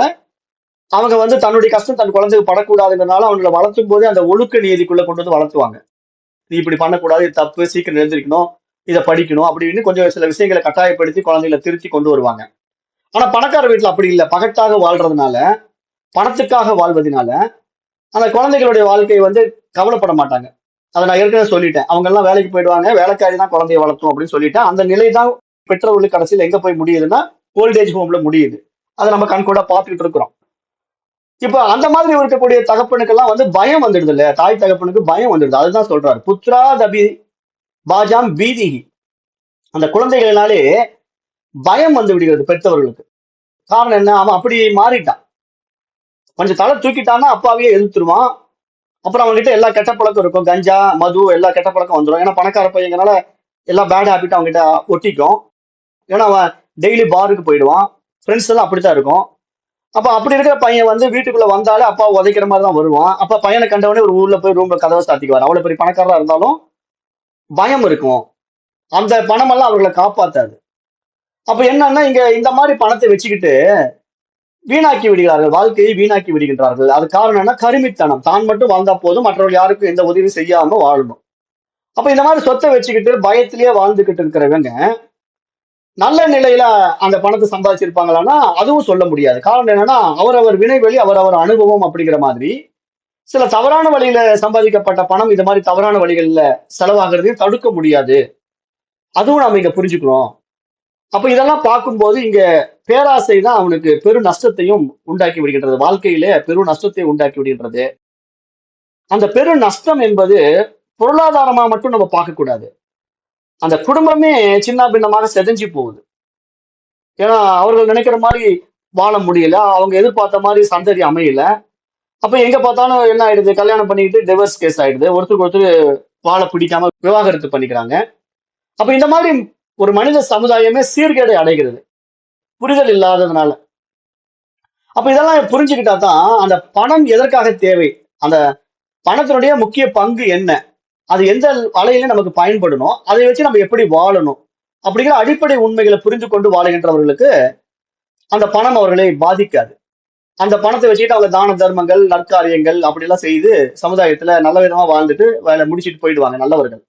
அவங்க தன்னுடைய கஷ்டம் தன் குழந்தைக்கு படக்கூடாதுங்கிறதுனால அவங்களை வளர்த்தும் போதே அந்த ஒழுக்க நீதிக்குள்ள கொண்டு வளர்த்துவாங்க. நீ இப்படி பண்ணக்கூடாது, இது தப்பு, சீக்கிரம் எழுந்திருக்கணும், இதை படிக்கணும் அப்படின்னு கொஞ்சம் சில விஷயங்களை கட்டாயப்படுத்தி குழந்தைகளை திருத்தி கொண்டு வருவாங்க. ஆனா பணக்கார வீட்டுல அப்படி இல்லை. பகட்டாக வாழ்றதுனால, பணத்துக்காக வாழ்வதனால அந்த குழந்தைகளுடைய வாழ்க்கையை கவலைப்பட மாட்டாங்க. அதை நான் ஏற்கனவே சொல்லிட்டேன். அவங்க எல்லாம் வேலைக்கு போயிடுவாங்க, வேலைக்காரி தான் குழந்தைய வளர்த்தோம் அப்படின்னு சொல்லிட்டேன். அந்த நிலை தான் பெற்றோர்களுக்கு கடைசியில் எங்க போய் முடியுதுன்னா ஓல்டேஜ் ஹோம்ல முடியுது. அதை நம்ம கண்கூட பார்த்துட்டு இருக்கிறோம். இப்ப அந்த மாதிரி இருக்கக்கூடிய தகப்பனுக்கெல்லாம் பயம் வந்துடுது இல்லையா, தாய் தகப்பனுக்கு பயம் வந்துடுது. அதுதான் சொல்றாரு, புத்ரா தபி பாஜாம் பீதிகி. அந்த குழந்தைகளினாலே பயம் வந்து விடுகிறது பெற்றவர்களுக்கு. காரணம் என்ன, அவன் அப்படி மாறிட்டான். கொஞ்சம் தலை தூக்கிட்டான்னா அப்பாவையே எதிர்த்துருவான். அப்புறம் அவங்ககிட்ட எல்லா கெட்ட பழக்கம் இருக்கும், கஞ்சா, மது, எல்லா கெட்ட பழக்கம் வந்துடும். ஏன்னா பணக்கார பையங்கனால எல்லா பேட் ஹேபிட் அவங்ககிட்ட ஒட்டிக்கும். ஏன்னா அவன் டெய்லி பாருக்கு போயிடுவான், ஃப்ரெண்ட்ஸ் எல்லாம் அப்படித்தான் இருக்கும். அப்ப அப்படி இருக்கிற பையன் வீட்டுக்குள்ள வந்தாலே அப்பா உதைக்கிற மாதிரி தான் வருவான். அப்ப பையனை கண்டவனே ஒரு ஊர்ல போய் ரூம்ல கதவை சாத்திக்குவார். அவ்வளவு பெரிய பணக்காரரா இருந்தாலும் பயம் இருக்கும். அந்த பணம் எல்லாம் அவர்களை காப்பாத்தாது. அப்ப என்னன்னா இங்க இந்த மாதிரி பணத்தை வச்சுக்கிட்டு வீணாக்கி விடுகிறார்கள், வாழ்க்கையை வீணாக்கி விடுகின்றார்கள். அது காரணம் என்ன, கருமித்தனம். தான் மட்டும் வாழ்ந்தா போதும், மற்றவர்கள் யாருக்கும் எந்த உதவி செய்யாம வாழணும். அப்ப இந்த மாதிரி சொத்தை வச்சுக்கிட்டு பயத்திலேயே வாழ்ந்துகிட்டு இருக்கிறவங்க நல்ல நிலையில அந்த பணத்தை சம்பாதிச்சிருப்பாங்களான்னா அதுவும் சொல்ல முடியாது. காரணம் என்னன்னா அவரவர் வினைவெளி அவரவர் அனுபவம் அப்படிங்கிற மாதிரி சில தவறான வழியில சம்பாதிக்கப்பட்ட பணம் இந்த மாதிரி தவறான வழிகள்ல செலவாகிறதையும் தடுக்க முடியாது. அதுவும் நாம இங்க புரிஞ்சுக்கிறோம். அப்ப இதெல்லாம் பார்க்கும்போது இங்க பேராசை தான் அவனுக்கு பெரு நஷ்டத்தையும் உண்டாக்கி விடுகின்றது. வாழ்க்கையிலே பெரு நஷ்டத்தை உண்டாக்கி விடுகின்றது. அந்த பெரு நஷ்டம் என்பது பொருளாதாரமா மட்டும் நம்ம பார்க்க கூடாது. அந்த குடும்பமே சின்ன பின்னமாக செதஞ்சு போகுது. ஏன்னா அவர்கள் நினைக்கிற மாதிரி வாழ முடியல, அவங்க எதிர்பார்த்த மாதிரி சந்ததி அமையல. அப்ப எங்க பார்த்தாலும் என்ன ஆயிடுது, கல்யாணம் பண்ணிக்கிட்டு டிவோர்ஸ் கேஸ் ஆயிடுது, ஒருத்தருக்கு ஒருத்தர் வாழ பிடிக்காம விவாகரத்து பண்ணிக்கிறாங்க. அப்ப இந்த மாதிரி ஒரு மனித சமுதாயமே சீர்கேடை அடைகிறது, புரிதல் இல்லாததுனால. அப்ப இதெல்லாம் புரிஞ்சுக்கிட்டா தான் அந்த பணம் எதற்காக தேவை, அந்த பணத்தினுடைய முக்கிய பங்கு என்ன, அது எந்த வலையில நமக்கு பயன்படணும், அதை வச்சு நம்ம எப்படி வாழணும் அப்படிங்கிற அடிப்படை உண்மைகளை புரிந்து கொண்டு வாழுகின்றவர்களுக்கு அந்த பணம் அவர்களை பாதிக்காது. அந்த பணத்தை வச்சுக்கிட்டு அவங்க தான தர்மங்கள், நற்காரியங்கள் அப்படிலாம் செய்து சமுதாயத்துல நல்ல விதமா வாழ்ந்துட்டு வேலை முடிச்சுட்டு போயிடுவாங்க நல்லவர்கள்.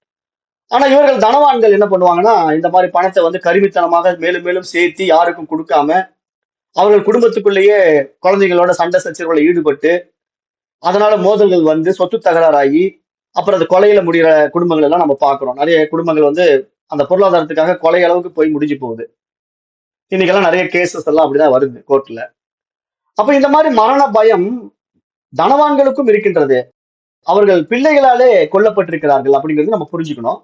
ஆனா இவர்கள் தனவான்கள் என்ன பண்ணுவாங்கன்னா இந்த மாதிரி பணத்தை கருமித்தனமாக மேலும் மேலும் சேர்த்து யாருக்கும் கொடுக்காம அவர்கள் குடும்பத்துக்குள்ளேயே குழந்தைங்களோட சண்டை சச்சரவுல ஈடுபட்டு அதனால மோதல்கள் சொத்து தகராறாகி அப்புறம் அது கொலையில முடிகிற குடும்பங்கள் எல்லாம் நம்ம பார்க்கிறோம். நிறைய குடும்பங்கள் அந்த பொருளாதாரத்துக்காக கொலை அளவுக்கு போய் முடிஞ்சு போகுது. இன்னைக்கெல்லாம் நிறைய கேசஸ் எல்லாம் அப்படிதான் வருது கோர்ட்ல. அப்ப இந்த மாதிரி மரண பயம் தனவான்களுக்கும் இருக்கின்றது. அவர்கள் பிள்ளைகளாலே கொல்லப்பட்டிருக்கிறார்கள் அப்படிங்கிறது நம்ம புரிஞ்சுக்கணும்.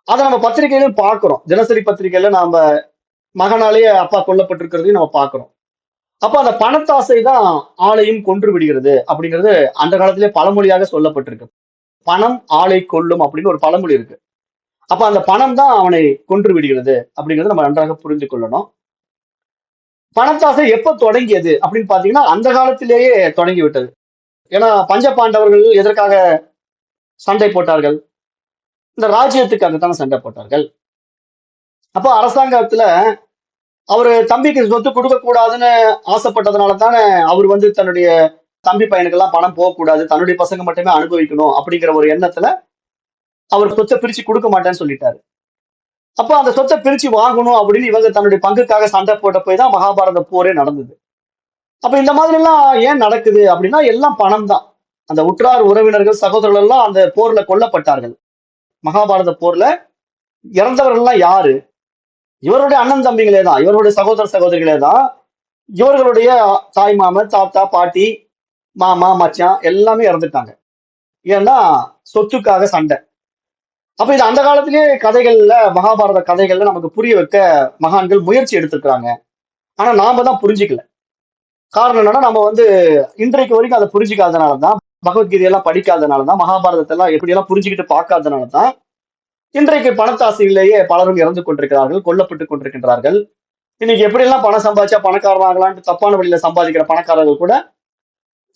அதை நம்ம பத்திரிகையிலும் பார்க்கிறோம். தினசரி பத்திரிகையில நாம மகனாலேயே அப்பா கொல்லப்பட்டிருக்கிறதையும் நம்ம பார்க்கிறோம். அப்ப அந்த பணத்தாசை தான் ஆளையும் கொன்று விடுகிறது அப்படிங்கிறது அந்த காலத்திலே பழமொழியாக சொல்லப்பட்டிருக்கு. பணம் ஆளை கொல்லும் அப்படின்னு ஒரு பழமொழி இருக்கு. அப்ப அந்த பணம் தான் அவனை கொன்று விடுகிறது அப்படிங்கறத நம்ம நன்றாக புரிந்து கொள்ளணும். பணத்தாசை எப்ப தொடங்கியது அப்படின்னு பாத்தீங்கன்னா அந்த காலத்திலேயே தொடங்கி விட்டது. ஏன்னா பஞ்ச பாண்டவர்கள் எதற்காக சண்டை போட்டார்கள்? இந்த ராஜ்யத்துக்காகத்தானே சண்டை போட்டார்கள். அப்போ அரசாங்கத்துல அவரு தம்பிக்கு சொத்து கொடுக்க கூடாதுன்னு ஆசைப்பட்டதுனால தானே அவர் வந்து தன்னுடைய தம்பி பையனுக்கெல்லாம் பணம் போகக்கூடாது, தன்னுடைய பசங்க மட்டுமே அனுபவிக்கணும் அப்படிங்கிற ஒரு எண்ணத்துல அவர் சொத்தை பிரிச்சு கொடுக்க மாட்டேன்னு சொல்லிட்டாரு. அப்ப அந்த சொத்தை பிரிச்சு வாங்கணும் அப்படின்னு இவங்க தன்னுடைய பங்குக்காக சண்டை போட்ட போய் தான் மகாபாரத போரே நடந்தது. அப்ப இந்த மாதிரி எல்லாம் ஏன் நடக்குது அப்படின்னா எல்லாம் பணம் தான். அந்த உற்றார் உறவினர்கள் சகோதரர்கள் எல்லாம் அந்த போர்ல கொல்லப்பட்டார்கள். மகாபாரத போர்ல இறந்தவர்கள் எல்லாம் யாரு? இவருடைய அண்ணன் தம்பிகளே தான், இவருடைய சகோதர சகோதரிகளே தான். இவர்களுடைய தாய் மாமன், தாத்தா, பாட்டி, மாமா, மச்சான் எல்லாமே இறந்துட்டாங்க. ஏன்னா சொத்துக்காக சண்டை. அப்ப இது அந்த காலத்திலேயே கதைகள்ல, மகாபாரத கதைகள்ல நமக்கு புரிய வைக்க மகான்கள் முயற்சி எடுத்திருக்கிறாங்க. ஆனா நாம தான் புரிஞ்சுக்கல. காரணம் என்னன்னா நம்ம வந்து இன்றைக்கு வரைக்கும் அதை புரிஞ்சுக்காதனாலதான், பகவத்கீதையெல்லாம் படிக்காதனாலதான், மகாபாரதத்தை எல்லாம் எப்படியெல்லாம் புரிஞ்சுக்கிட்டு பார்க்காதனாலதான் இன்றைக்கு பணத்தாசையிலேயே பலரும் இறந்து கொண்டிருக்கிறார்கள், கொல்லப்பட்டுக் கொண்டிருக்கின்றார்கள். இன்னைக்கு எப்படி எல்லாம் பணம் சம்பாதிச்சா பணக்காரனாகலான்ட்டு தப்பான வழியில சம்பாதிக்கிற பணக்காரர்கள் கூட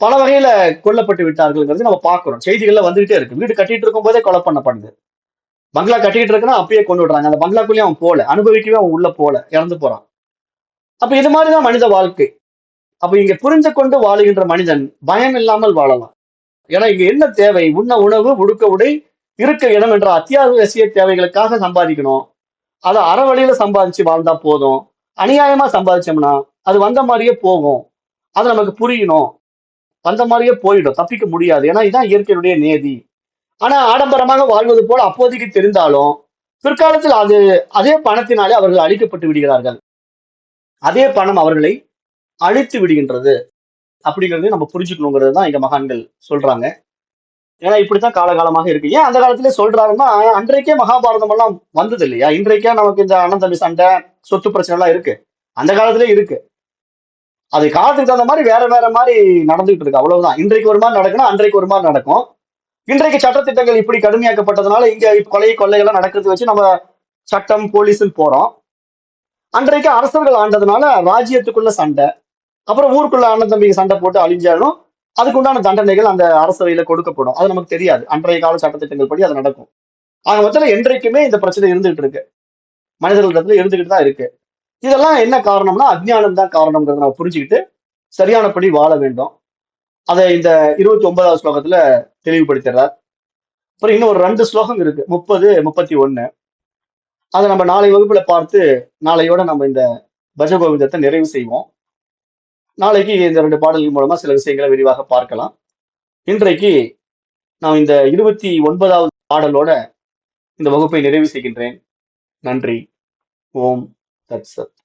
பல வகையில கொல்லப்பட்டு விட்டார்கள் நம்ம பாக்குறோம். செய்திகள்ல வந்துகிட்டே இருக்கு. வீடு கட்டிட்டு இருக்கும் போதே கொலை பண்ணப்படுது. பங்களா கட்டிட்டு இருக்குன்னா அப்பயே கொண்டு விடுறாங்க. அந்த பங்களாக்குள்ளேயும் அவன் போல, அனுபவிக்கவே அவன் உள்ள போல, இறந்து போறான். அப்ப இது மாதிரிதான் மனித வாழ்க்கை. அப்ப இங்க புரிந்து கொண்டு வாழுகின்ற மனிதன் பயம் இல்லாமல் வாழலாம். ஏன்னா இங்க என்ன தேவை? உண்ண உணவு, உடுக்க உடை, இருக்க இடம் என்ற அத்தியாவசிய தேவைகளுக்காக சம்பாதிக்கணும். அதை அற வழியில சம்பாதிச்சு வாழ்ந்தா போதும். அநியாயமா சம்பாதிச்சோம்னா அது வந்த மாதிரியே போகும். அது நமக்கு புரியணும். வந்த மாதிரியே போயிடும், தப்பிக்க முடியாது. ஏன்னா இதுதான் இயற்கையுடைய நியதி. ஆனா ஆடம்பரமாக வாழ்வது போல அப்போதைக்கு தெரிந்தாலும் பிற்காலத்தில் அதே பணத்தினாலே அவர்கள் அழிக்கப்பட்டு விடுகிறார்கள். அதே பணம் அவர்களை அழித்து விடுகின்றது அப்படிங்கறதையும் நம்ம புரிஞ்சுக்கணுங்கிறது தான் இங்க மகான்கள் சொல்றாங்க. ஏன்னா இப்படித்தான் காலகாலமாக இருக்கு. ஏன் அந்த காலத்திலே சொல்றாருன்னா அன்றைக்கே மகாபாரதம் எல்லாம் வந்தது இல்லையா? இன்றைக்கே நமக்கு இந்த அண்ணன் தம்பி சண்டை, சொத்து பிரச்சனை எல்லாம் இருக்கு. அந்த காலத்திலே இருக்கு. அது காலத்துக்கு தகுந்த மாதிரி வேற வேற மாதிரி நடந்துகிட்டு இருக்கு, அவ்வளவுதான். இன்றைக்கு ஒரு மாதிரி நடக்கணும், அன்றைக்கு ஒரு மாதிரி நடக்கும். இன்றைக்கு சட்டத்திட்டங்கள் இப்படி கடுமையாக்கப்பட்டதுனால இங்க கொலை கொள்ளைகள்லாம் நடக்கிறது வச்சு நம்ம சட்டம் போலீஸ்ன்னு போறோம். அன்றைக்கு அரசர்கள் ஆண்டதுனால ராஜ்யத்துக்குள்ள சண்டை, அப்புறம் ஊருக்குள்ள அண்ணன் தம்பிக்கு சண்டை போட்டு அழிஞ்சாலும் அதுக்கு உண்டான தண்டனைகள் அந்த அரசவையில கொடுக்கப்படும். அது நமக்கு தெரியாது. அன்றைய கால சட்டத்திட்டங்கள் படி அது நடக்கும். ஆக மொத்தத்துல என்றைக்குமே இந்த பிரச்சனை இருந்துகிட்டு இருக்கு, மனிதர்களிடத்துல இருந்துகிட்டு தான் இருக்கு. இதெல்லாம் என்ன காரணம்னா அஜ்ஞானம் தான் காரணம்ங்கிறத நம்ம புரிஞ்சுக்கிட்டு சரியானபடி வாழ வேண்டும். அதை இந்த 29வது ஸ்லோகத்துல தெளிவுபடுத்துறார். அப்புறம் இன்னும் ஒரு 2 ஸ்லோகம் இருக்கு, 30, 31. அதை நம்ம நாளை வகுப்புல பார்த்து நாளையோட நம்ம இந்த பஜகோவிந்தத்தை நிறைவு செய்வோம். நாளைக்கு இந்த 2 பாடல்கள் மூலமா சில விஷயங்களை விரிவாக பார்க்கலாம். இன்றைக்கு நான் இந்த 29வது பாடலோட இந்த வகுப்பை நிறைவு செய்கின்றேன். நன்றி. ஓம் தத் சத்.